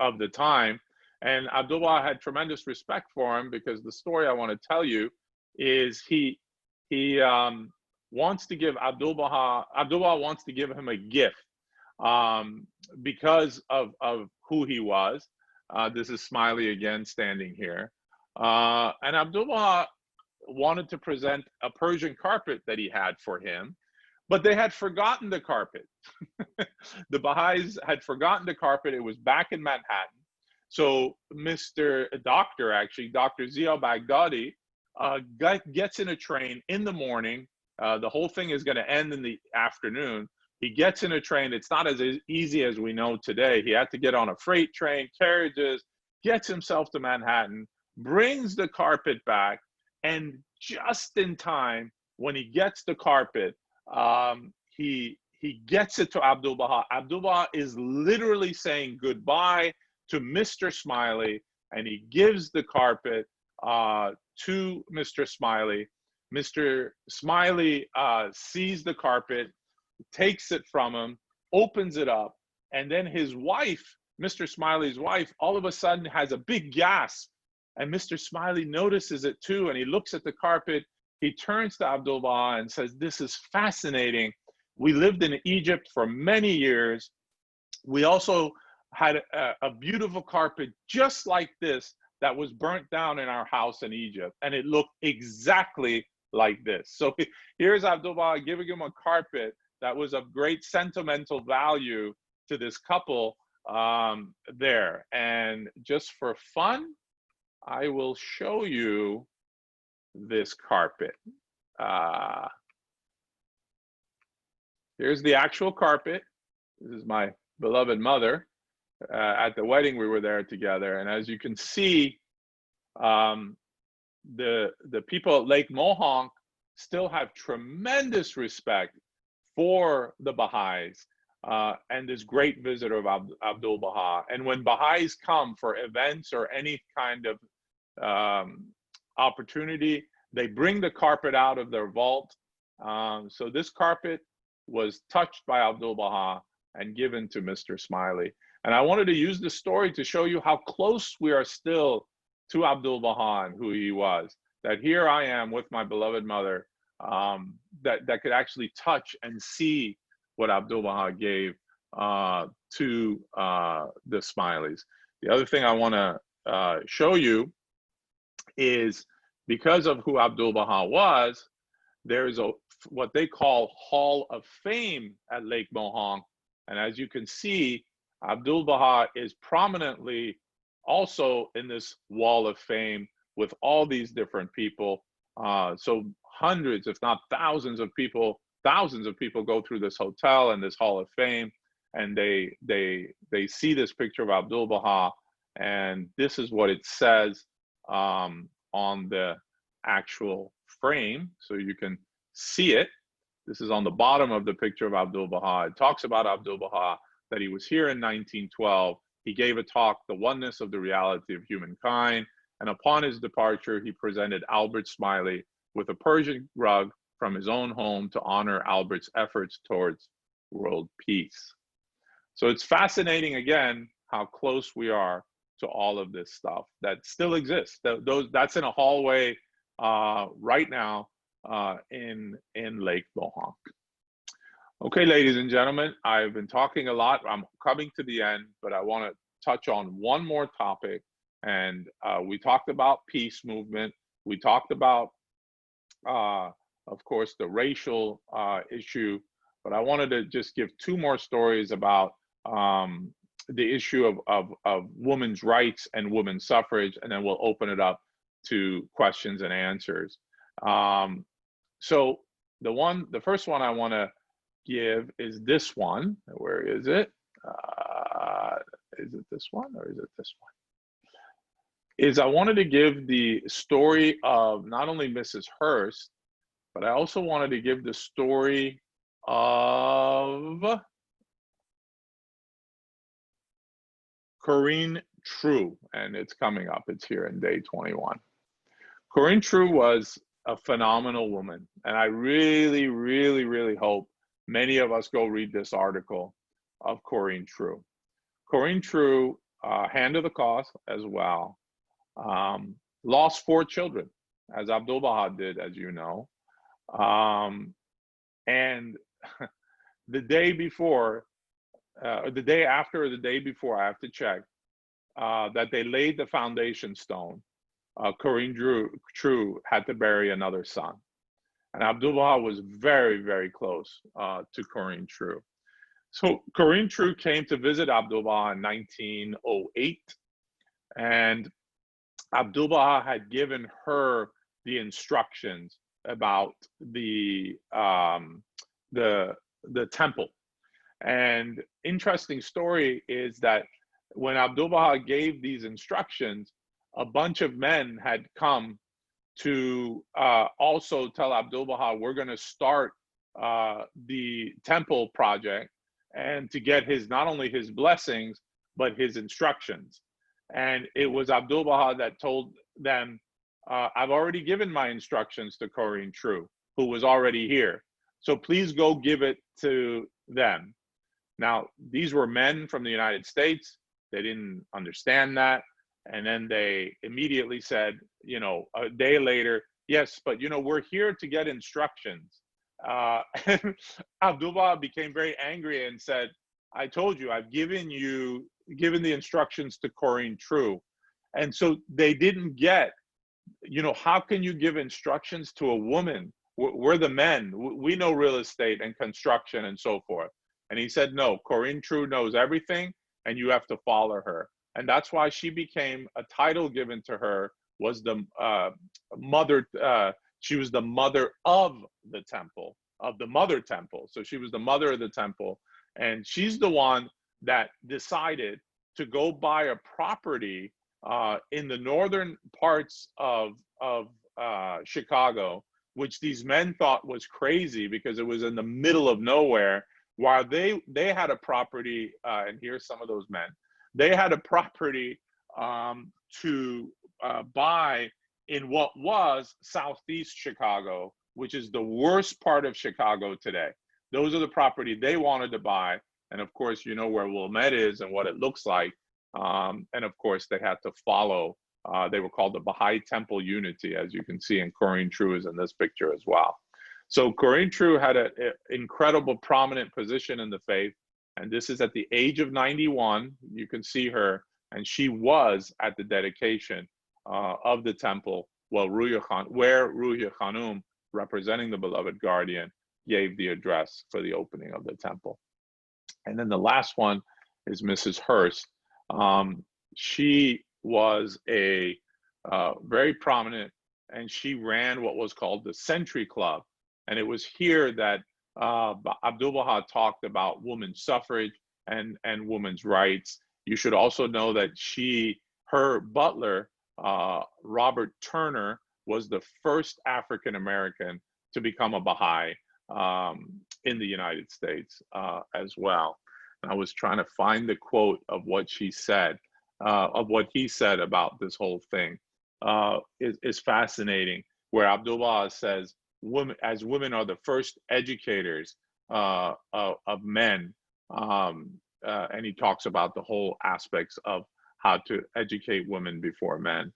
of the time. And Ábdúl-Bahá had tremendous respect for him, because the story I want to tell you is he wants to give Ábdúl-Bahá wants to give him a gift because of who he was. This is Smiley again standing here. And Ábdúl-Bahá wanted to present a Persian carpet that he had for him, but they had forgotten the carpet. The Baha'is had forgotten the carpet. It was back in Manhattan. So Dr. Zia Baghdadi gets in a train in the morning. The whole thing is going to end in the afternoon. He gets in a train. It's not as easy as we know today. He had to get on a freight train, carriages, gets himself to Manhattan, brings the carpet back, and just in time, when he gets the carpet, he gets it to Ábdúl-Bahá. Ábdúl-Bahá is literally saying goodbye to Mr. Smiley, and he gives the carpet to Mr. Smiley. Mr. Smiley sees the carpet, takes it from him, opens it up, and then his wife, Mr. Smiley's wife, all of a sudden has a big gasp. And Mr. Smiley notices it too, and he looks at the carpet. He turns to Ábdúl-Bahá and says, "This is fascinating. We lived in Egypt for many years. We also had a beautiful carpet just like this that was burnt down in our house in Egypt, and it looked exactly like this." So here's Ábdúl-Bahá giving him a carpet that was of great sentimental value to this couple there. And just for fun, I will show you this carpet. Here's the actual carpet. This is my beloved mother. At the wedding, we were there together. And as you can see, the people at Lake Mohonk still have tremendous respect for the Baha'is and this great visitor of Ábdúl-Bahá. And when Baha'is come for events or any kind of opportunity, they bring the carpet out of their vault. So this carpet was touched by Ábdúl-Bahá and given to Mr. Smiley. And I wanted to use this story to show you how close we are still to Ábdúl-Bahá and who he was. That here I am with my beloved mother that could actually touch and see what Ábdúl-Bahá gave to the Smileys. The other thing I want to show you is, because of who Ábdúl-Bahá was, there's what they call Hall of Fame at Lake Mohonk. And as you can see, Ábdúl-Bahá is prominently also in this wall of fame with all these different people. So hundreds, if not thousands of people go through this hotel and this Hall of Fame, and they see this picture of Ábdúl-Bahá, and this is what it says on the actual frame, so you can see it. This is on the bottom of the picture of Ábdúl-Bahá. It talks about Ábdúl-Bahá, that he was here in 1912. He gave a talk, The Oneness of the Reality of Humankind, and upon his departure, he presented Albert Smiley with a Persian rug from his own home to honor Albert's efforts towards world peace. So it's fascinating, again, how close we are to all of this stuff that still exists. That's in a hallway right now in Lake Bohonk. Okay, ladies and gentlemen, I've been talking a lot. I'm coming to the end, but I want to touch on one more topic. And we talked about peace movement. We talked about, of course, the racial issue. But I wanted to just give two more stories about the issue of women's rights and women's suffrage, and then we'll open it up to questions and answers. So the first one I want to give is this one. Where is it? Is it this one or is it this one? Is I wanted to give the story of not only Mrs. Hearst, but I also wanted to give the story of Corinne True, and it's coming up. It's here in day 21. Corinne True was a phenomenal woman, and I really, really, really hope many of us go read this article of Corinne True. Corinne True, hand of the cause as well, lost 4 children, as Ábdúl-Bahá did, as you know. And the day before, the day after or the day before, I have to check, that they laid the foundation stone, Corinne True had to bury another son. And Ábdúl-Bahá was very, very close to Corinne True. So Corinne True came to visit Ábdúl-Bahá in 1908, and Ábdúl-Bahá had given her the instructions about the temple. And interesting story is that when Ábdúl-Bahá gave these instructions, a bunch of men had come to also tell Ábdúl-Bahá, we're going to start the temple project, and to get his, not only his blessings, but his instructions. And it was Ábdúl-Bahá that told them, I've already given my instructions to Corinne True, who was already here. So please go give it to them. Now, these were men from the United States. They didn't understand that. And then they immediately said, you know, a day later, yes, but, you know, we're here to get instructions. And Ábdúl-Bahá became very angry and said, I told you, I've given the instructions to Corinne True. And so they didn't get, you know, how can you give instructions to a woman? We're the men. We know real estate and construction and so forth. And he said, no, Corinne True knows everything, and you have to follow her. And that's why she became, a title given to her was the mother. She was the mother of the temple, of the mother temple. So she was the mother of the temple. And she's the one that decided to go buy a property in the northern parts of Chicago, which these men thought was crazy because it was in the middle of nowhere, while they had a property, and here's some of those men, they had a property to buy in what was Southeast Chicago, which is the worst part of Chicago today. Those are the property they wanted to buy. And of course, you know where Wilmette is and what it looks like. And of course, they had to follow, they were called the Baha'i Temple Unity, as you can see, and Corinne True is in this picture as well. So Corinne True had an incredible prominent position in the faith. And this is at the age of 91. You can see her, and she was at the dedication of the temple, where Ruya Khanum, representing the beloved guardian, gave the address for the opening of the temple. And then the last one is Mrs. Hearst. She was a very prominent, and she ran what was called the Century Club. And it was here that Ábdúl-Bahá talked about women's suffrage and women's rights. You should also know that her butler, Robert Turner, was the first African-American to become a Baha'i in the United States as well. And I was trying to find the quote of what she said, of what he said about this whole thing. Is fascinating, where Ábdúl-Bahá says, women are the first educators of men. And he talks about the whole aspects of how to educate women before men.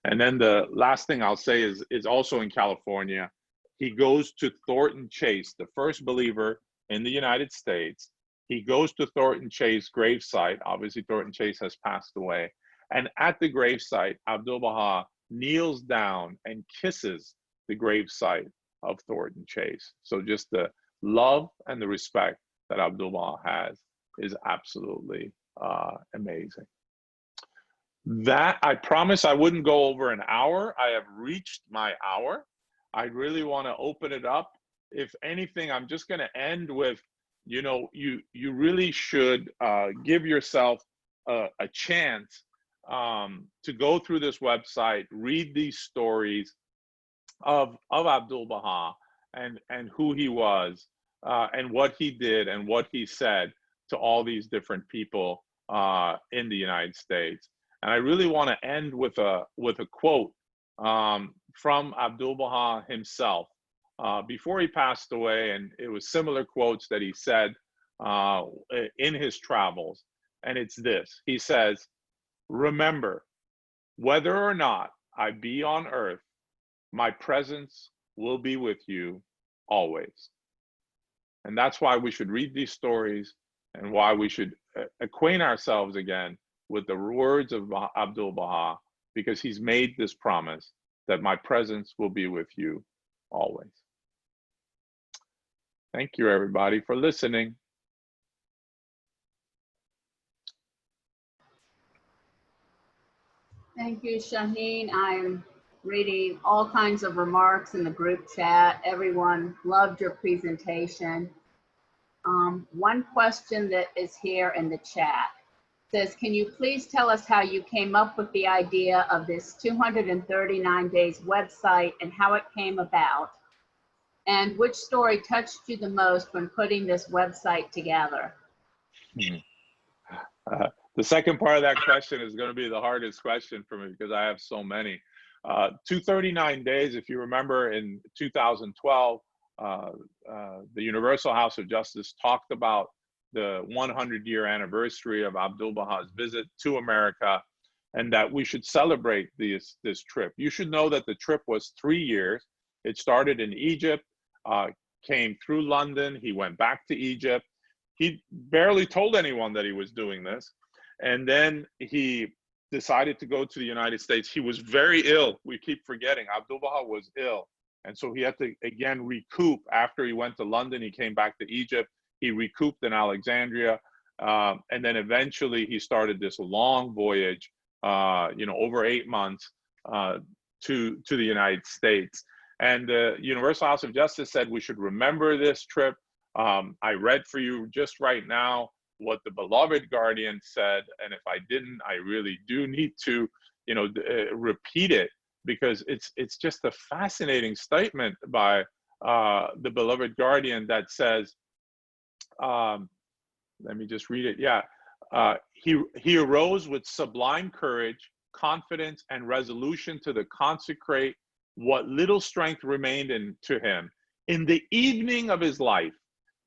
And then the last thing I'll say is also in California. He goes to Thornton Chase, the first believer in the United States. He goes to Thornton Chase gravesite. Obviously, Thornton Chase has passed away. And at the gravesite, Ábdúl-Bahá kneels down and kisses the gravesite of Thornton Chase. So just the love and the respect that Ábdúl-Bahá has is absolutely amazing. That, I promise I wouldn't go over an hour. I have reached my hour. I really want to open it up. If anything, I'm just going to end with, you know, you really should give yourself a chance to go through this website, read these stories of Ábdúl-Bahá and who he was and what he did and what he said to all these different people in the United States. And I really want to end with a quote from Ábdúl-Bahá himself before he passed away, and it was similar quotes that he said in his travels. And it's this: he says, "Remember, whether or not I be on earth, my presence will be with you always." And that's why we should read these stories and why we should acquaint ourselves again with the words of Ábdúl-Bahá, because he's made this promise that my presence will be with you always. Thank you, everybody, for listening. Thank you, Shahin. I'm reading all kinds of remarks in the group chat. Everyone loved your presentation. One question that is here in the chat says, can you please tell us how you came up with the idea of this 239 days website and how it came about? And which story touched you the most when putting this website together? The second part of that question is going to be the hardest question for me because I have so many. 239 days, if you remember, in 2012, the Universal House of Justice talked about the 100-year anniversary of Ábdúl-Bahá's visit to America, and that we should celebrate this trip. You should know that the trip was 3 years. It started in Egypt, came through London, he went back to Egypt. He barely told anyone that he was doing this. And then he decided to go to the United States. He was very ill. We keep forgetting Ábdúl-Bahá was ill. And so he had to, again, recoup. After he went to London, he came back to Egypt. He recouped in Alexandria. And then eventually he started this long voyage, over 8 months to the United States. And the Universal House of Justice said we should remember this trip. I read for you just right now what the beloved guardian said, and if I didn't, I really do need to, repeat it, because it's just a fascinating statement by the beloved guardian that says, let me just read it. Yeah, he arose with sublime courage, confidence, and resolution to consecrate what little strength remained to him in the evening of his life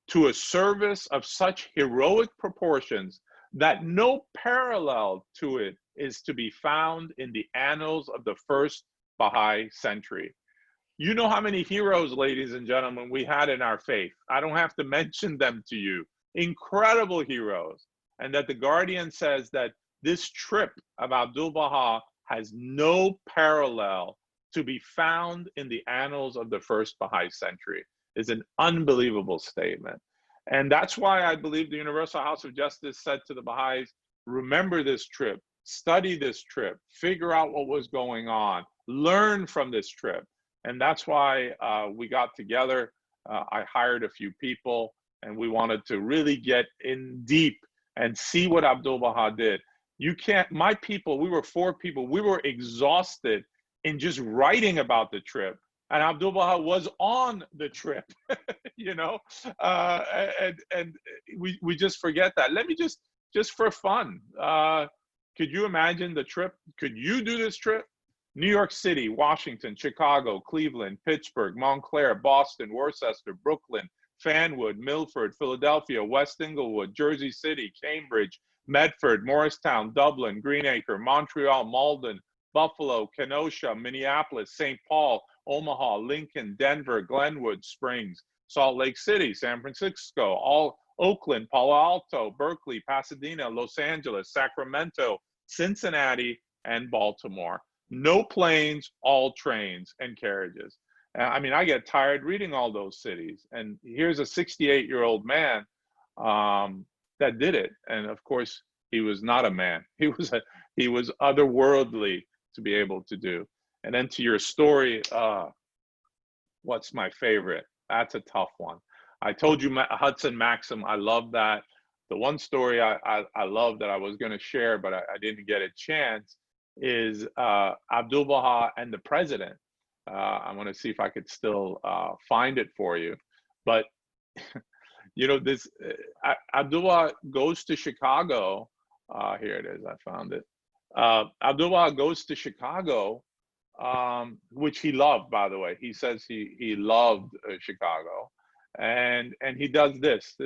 to a service of such heroic proportions that no parallel to it is to be found in the annals of the first Baha'i century. You know how many heroes, ladies and gentlemen, we had in our faith. I don't have to mention them to you. Incredible heroes. And that the Guardian says that this trip of Ábdúl-Bahá has no parallel to be found in the annals of the first Baha'i century. Is an unbelievable statement. And that's why I believe the Universal House of Justice said to the Baha'is, remember this trip, study this trip, figure out what was going on, learn from this trip. And that's why we got together. I hired a few people, and we wanted to really get in deep and see what Ábdúl-Bahá did. You can't, my people, we were 4 people, we were exhausted in just writing about the trip. And Ábdúl-Bahá was on the trip, and we just forget that. Let me just for fun, could you imagine the trip? Could you do this trip? New York City, Washington, Chicago, Cleveland, Pittsburgh, Montclair, Boston, Worcester, Brooklyn, Fanwood, Milford, Philadelphia, West Englewood, Jersey City, Cambridge, Medford, Morristown, Dublin, Greenacre, Montreal, Malden, Buffalo, Kenosha, Minneapolis, St. Paul, Omaha, Lincoln, Denver, Glenwood, Springs, Salt Lake City, San Francisco, Oakland, Palo Alto, Berkeley, Pasadena, Los Angeles, Sacramento, Cincinnati, and Baltimore. No planes, all trains and carriages. I mean, I get tired reading all those cities. And here's a 68-year-old man that did it. And of course, he was not a man. He was otherworldly to be able to do. And then to your story, what's my favorite? That's a tough one. I told you Hudson Maxim, I love that. The one story I love that I was going to share, but I didn't get a chance, is Ábdúl-Bahá and the president. I want to see if I could still find it for you. But, you know, this Ábdúl-Bahá goes to Chicago. Here it is. I found it. Ábdúl-Bahá goes to Chicago, which he loved, by the way. He says he loved Chicago, and he does this.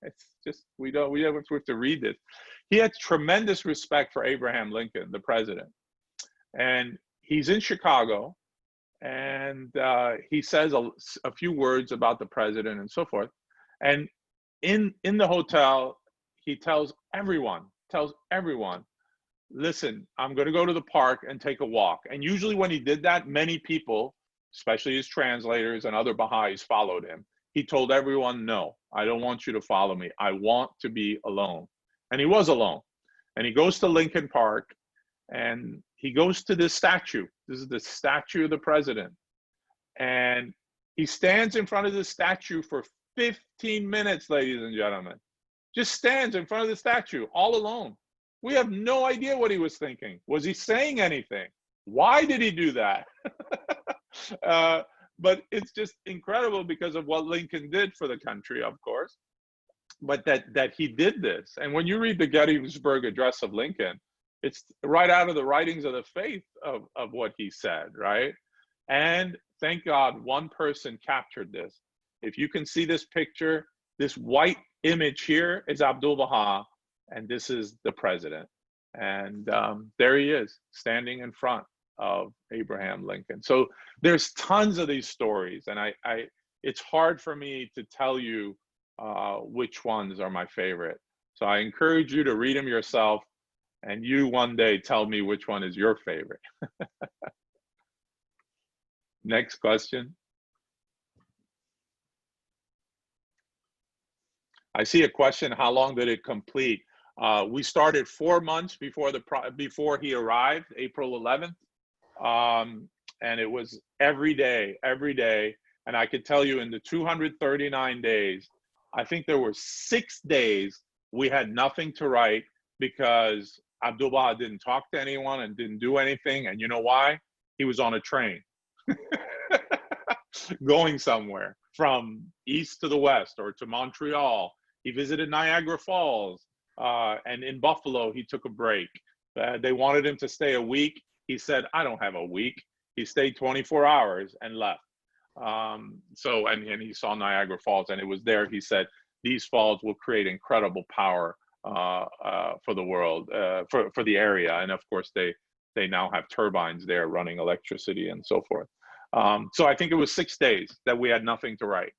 It's just we don't have to read this. He had tremendous respect for Abraham Lincoln, the president, and he's in Chicago, and he says a few words about the president and so forth, and in the hotel he tells everyone, listen, I'm going to go to the park and take a walk. And usually when he did that, many people, especially his translators and other Baha'is, followed him. He told everyone, no, I don't want you to follow me. I want to be alone. And he was alone. And he goes to Lincoln Park, and he goes to this statue. This is the statue of the president. And he stands in front of the statue for 15 minutes, ladies and gentlemen. Just stands in front of the statue, all alone. We have no idea what he was thinking. Was he saying anything? Why did he do that? But it's just incredible because of what Lincoln did for the country, of course. But that he did this. And when you read the Gettysburg Address of Lincoln, it's right out of the writings of the faith of what he said, right? And thank God one person captured this. If you can see this picture, this white image here is Ábdúl-Bahá, and this is the president. And there he is, standing in front of Abraham Lincoln. So there's tons of these stories, and it's hard for me to tell you which ones are my favorite. So I encourage you to read them yourself, and you one day tell me which one is your favorite. Next question. I see a question, how long did it complete? We started 4 months before he arrived, April 11th. And it was every day. And I could tell you in the 239 days, I think there were 6 days we had nothing to write because Ábdúl-Bahá didn't talk to anyone and didn't do anything. And you know why? He was on a train going somewhere from east to the west or to Montreal. He visited Niagara Falls, and in Buffalo, he took a break. They wanted him to stay a week. He said, I don't have a week. He stayed 24 hours and left. And he saw Niagara Falls, and it was there he said, these falls will create incredible power for the world, for the area. And of course, they now have turbines there running electricity and so forth. So I think it was 6 days that we had nothing to write.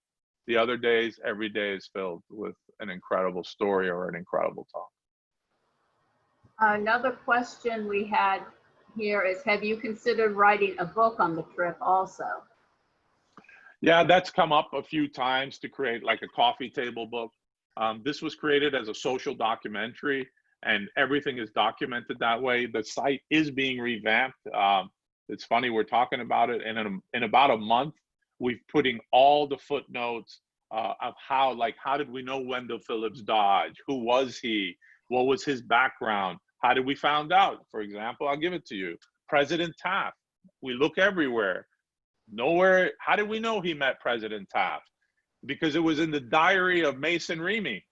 The other days, every day is filled with an incredible story or an incredible talk. Another question we had here is, have you considered writing a book on the trip also? Yeah, that's come up a few times to create like a coffee table book. This was created as a social documentary, and everything is documented that way. The site is being revamped. It's funny, we're talking about it, and in about a month, we're putting all the footnotes of how did we know Wendell Phillips Dodge? Who was he? What was his background? How did we find out? For example, I'll give it to you. President Taft. We look everywhere. Nowhere. How did we know he met President Taft? Because it was in the diary of Mason Remy.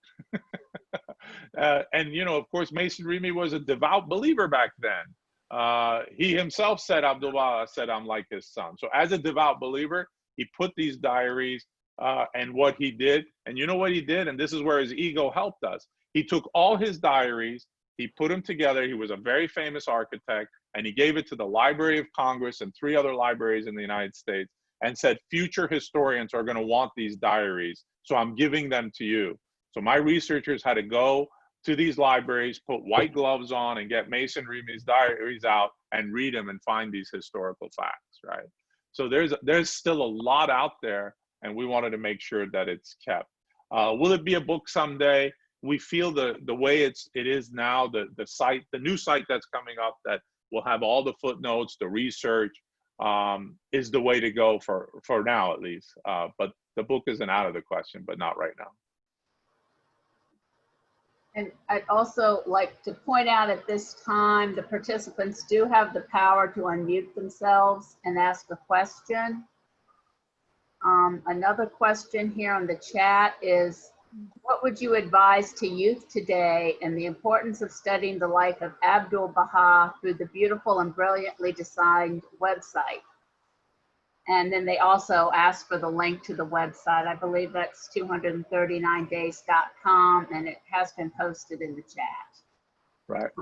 And, you know, of course, Mason Remy was a devout believer back then. He himself said, Ábdúl-Bahá said, I'm like his son. So as a devout believer, he put these diaries and what he did. And you know what he did? And this is where his ego helped us. He took all his diaries, he put them together. He was a very famous architect, and he gave it to the Library of Congress and 3 other libraries in the United States and said, future historians are going to want these diaries, so I'm giving them to you. So my researchers had to go to these libraries, put white gloves on, and get Mason Remy's diaries out and read them and find these historical facts, right? So there's still a lot out there, and we wanted to make sure that it's kept. Will it be a book someday? We feel the way it is now, the new site that's coming up that will have all the footnotes, the research, is the way to go for now, at least. But the book isn't out of the question, but not right now. And I'd also like to point out at this time, the participants do have the power to unmute themselves and ask a question. Another question here on the chat is, what would you advise to youth today and the importance of studying the life of Ábdúl-Bahá through the beautiful and brilliantly designed website? And then they also ask for the link to the website. I believe that's 239days.com, and it has been posted in the chat. Right.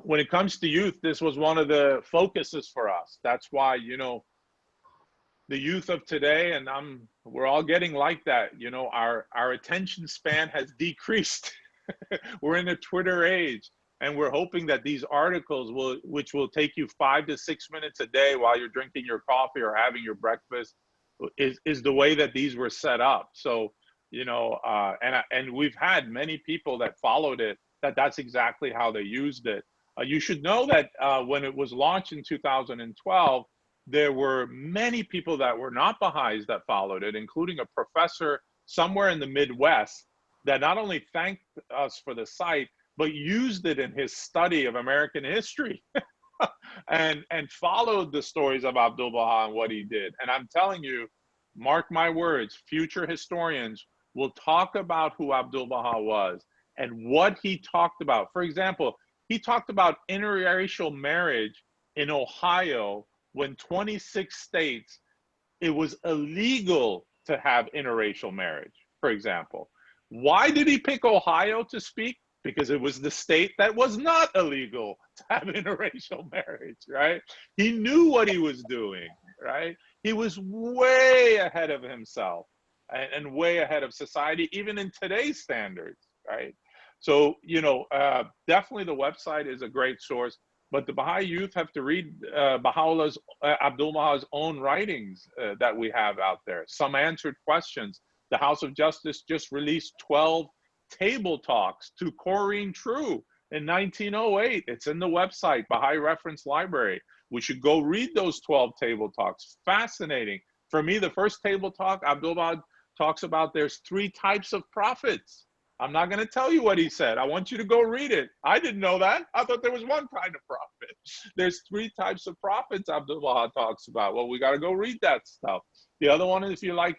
When it comes to youth, this was one of the focuses for us. That's why, you know, the youth of today, and we're all getting like that, you know, our attention span has decreased. We're in a Twitter age, and we're hoping that these articles which will take you 5 to 6 minutes a day while you're drinking your coffee or having your breakfast, is the way that these were set up. So, you know, and we've had many people that followed it, that's exactly how they used it. You should know that when it was launched in 2012, there were many people that were not Baha'is that followed it, including a professor somewhere in the Midwest that not only thanked us for the site, but used it in his study of American history and followed the stories of Ábdúl-Bahá and what he did. And I'm telling you, mark my words, future historians will talk about who Ábdúl-Bahá was and what he talked about. For example, he talked about interracial marriage in Ohio when 26 states, it was illegal to have interracial marriage, for example. Why did he pick Ohio to speak? Because it was the state that was not illegal to have interracial marriage, right? He knew what he was doing, right? He was way ahead of himself and way ahead of society, even in today's standards, right? So, you know, definitely the website is a great source, but the Baha'i youth have to read Ábdúl-Bahā's own writings that we have out there, some answered questions. The House of Justice just released 12 table talks to Corinne True in 1908. It's in the website, Baha'i Reference Library. We should go read those 12 table talks. Fascinating. For me, the first table talk, Ábdúl-Bahá talks about there's 3 types of prophets. I'm not going to tell you what he said. I want you to go read it. I didn't know that. I thought there was one kind of prophet. There's 3 types of prophets Ábdúl-Bahá talks about. Well, we got to go read that stuff. The other one is, if you like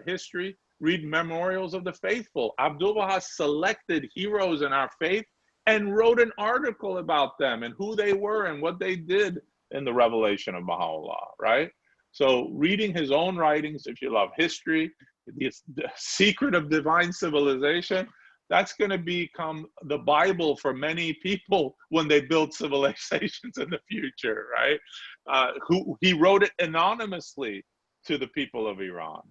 history, read Memorials of the Faithful. Ábdúl-Bahá selected heroes in our faith and wrote an article about them and who they were and what they did in the revelation of Baha'u'llah, right? So reading his own writings, if you love history, the secret of divine civilization, that's going to become the Bible for many people when they build civilizations in the future, right? He wrote it anonymously to the people of Iran.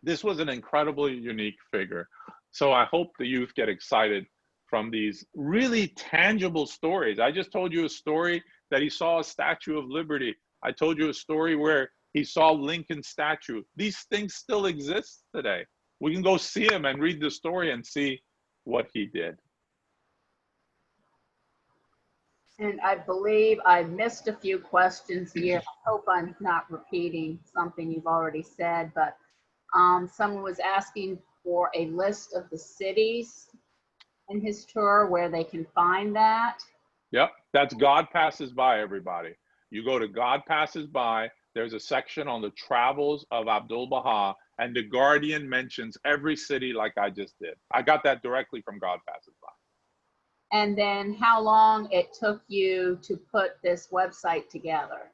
This was an incredibly unique figure. So I hope the youth get excited from these really tangible stories. I just told you a story that he saw a Statue of Liberty. I told you a story where he saw Lincoln's statue. These things still exist today. We can go see him and read the story and see what he did. And I believe I missed a few questions here. I hope I'm not repeating something you've already said, but someone was asking for a list of the cities in his tour where they can find that. Yep, that's God Passes By, everybody. You go to God Passes By, there's a section on the travels of Ábdúl-Bahá, and the Guardian mentions every city like I just did. I got that directly from God Passes By. And then how long it took you to put this website together?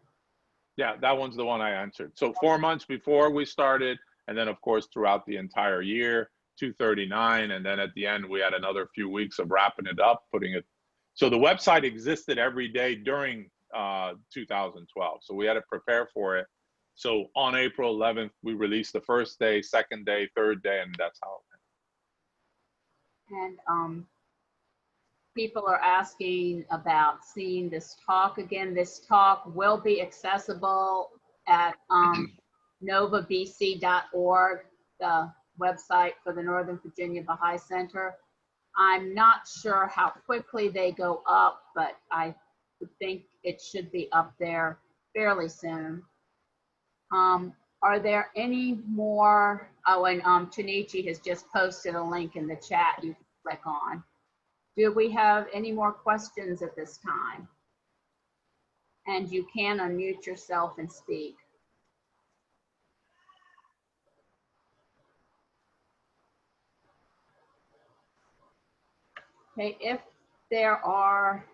Yeah, that one's the one I answered. So 4 months before we started, and then of course throughout the entire year, 239, and then at the end we had another few weeks of wrapping it up, putting it. So the website existed every day during 2012. So we had to prepare for it. So on April 11th, we released the first day, second day, third day, and that's how it went. And people are asking about seeing this talk again. This talk will be accessible at novabc.org, the website for the Northern Virginia Baha'i Center. I'm not sure how quickly they go up, but I would think it should be up there fairly soon. Are there any more? Oh, and Chinichi has just posted a link in the chat you can click on. Do we have any more questions at this time? And you can unmute yourself and speak. Okay, if there are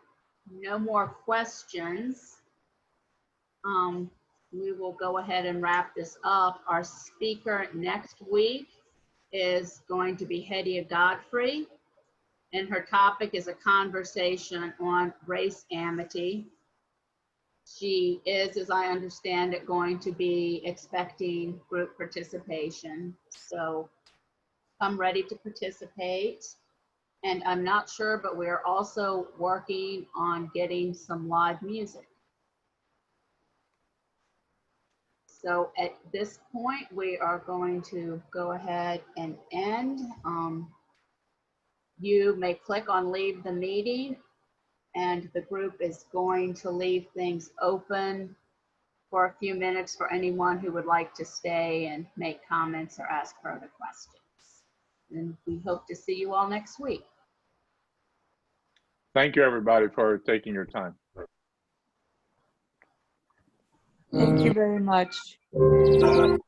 no more questions, we will go ahead and wrap this up. Our speaker next week is going to be Hedia Godfrey, and her topic is a conversation on race amity. She is, as I understand it, going to be expecting group participation. So come ready to participate. And I'm not sure, but we're also working on getting some live music. So at this point, we are going to go ahead and end. You may click on leave the meeting, and the group is going to leave things open for a few minutes for anyone who would like to stay and make comments or ask further questions. And we hope to see you all next week. Thank you, everybody, for taking your time. Thank you very much. In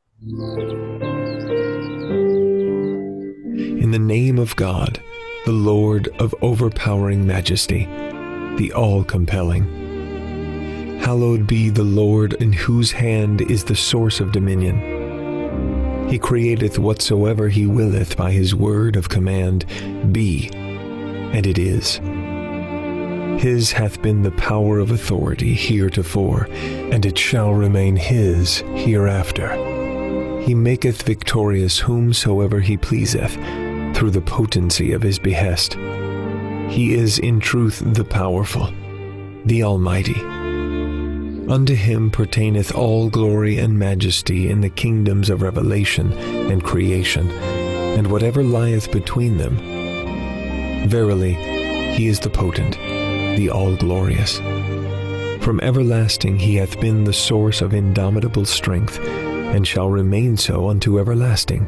the name of God, the Lord of overpowering majesty, the all-compelling. Hallowed be the Lord in whose hand is the source of dominion. He createth whatsoever he willeth by his word of command, be, and it is. His hath been the power of authority heretofore, and it shall remain his hereafter. He maketh victorious whomsoever he pleaseth, through the potency of his behest. He is in truth the powerful, the Almighty. Unto him pertaineth all glory and majesty in the kingdoms of revelation and creation, and whatever lieth between them. Verily, he is the potent, the all-glorious. From everlasting he hath been the source of indomitable strength, and shall remain so unto everlasting.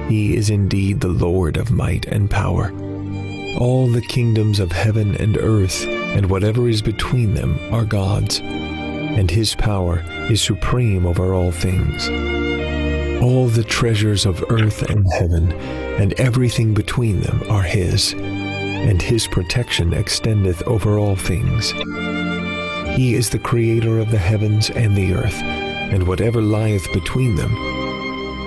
He is indeed the Lord of might and power. All the kingdoms of heaven and earth, and whatever is between them, are God's, and his power is supreme over all things. All the treasures of earth and heaven, and everything between them, are his, and his protection extendeth over all things. He is the creator of the heavens and the earth, and whatever lieth between them,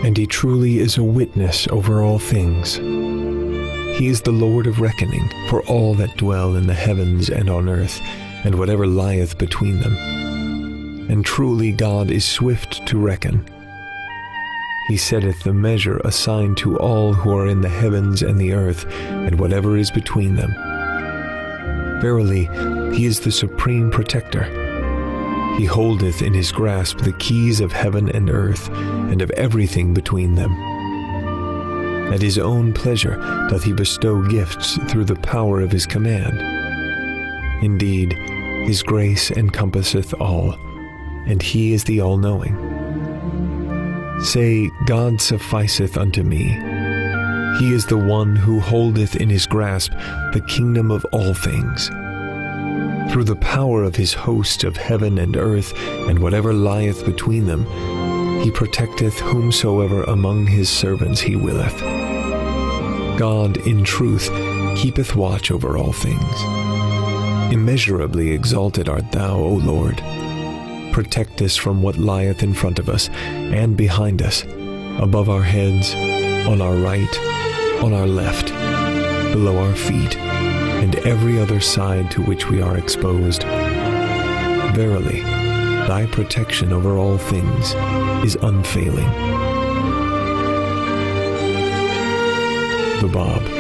and he truly is a witness over all things. He is the Lord of reckoning for all that dwell in the heavens and on earth, and whatever lieth between them. And truly God is swift to reckon. He setteth the measure assigned to all who are in the heavens and the earth, and whatever is between them. Verily, he is the supreme protector. He holdeth in his grasp the keys of heaven and earth, and of everything between them. At his own pleasure doth he bestow gifts through the power of his command. Indeed, his grace encompasseth all, and he is the all-knowing. Say, God sufficeth unto me. He is the one who holdeth in his grasp the kingdom of all things. Through the power of his host of heaven and earth, and whatever lieth between them, he protecteth whomsoever among his servants he willeth. God, in truth, keepeth watch over all things. Immeasurably exalted art thou, O Lord. Protect us from what lieth in front of us and behind us, above our heads, on our right, on our left, below our feet, and every other side to which we are exposed. Verily, thy protection over all things is unfailing. The Bab.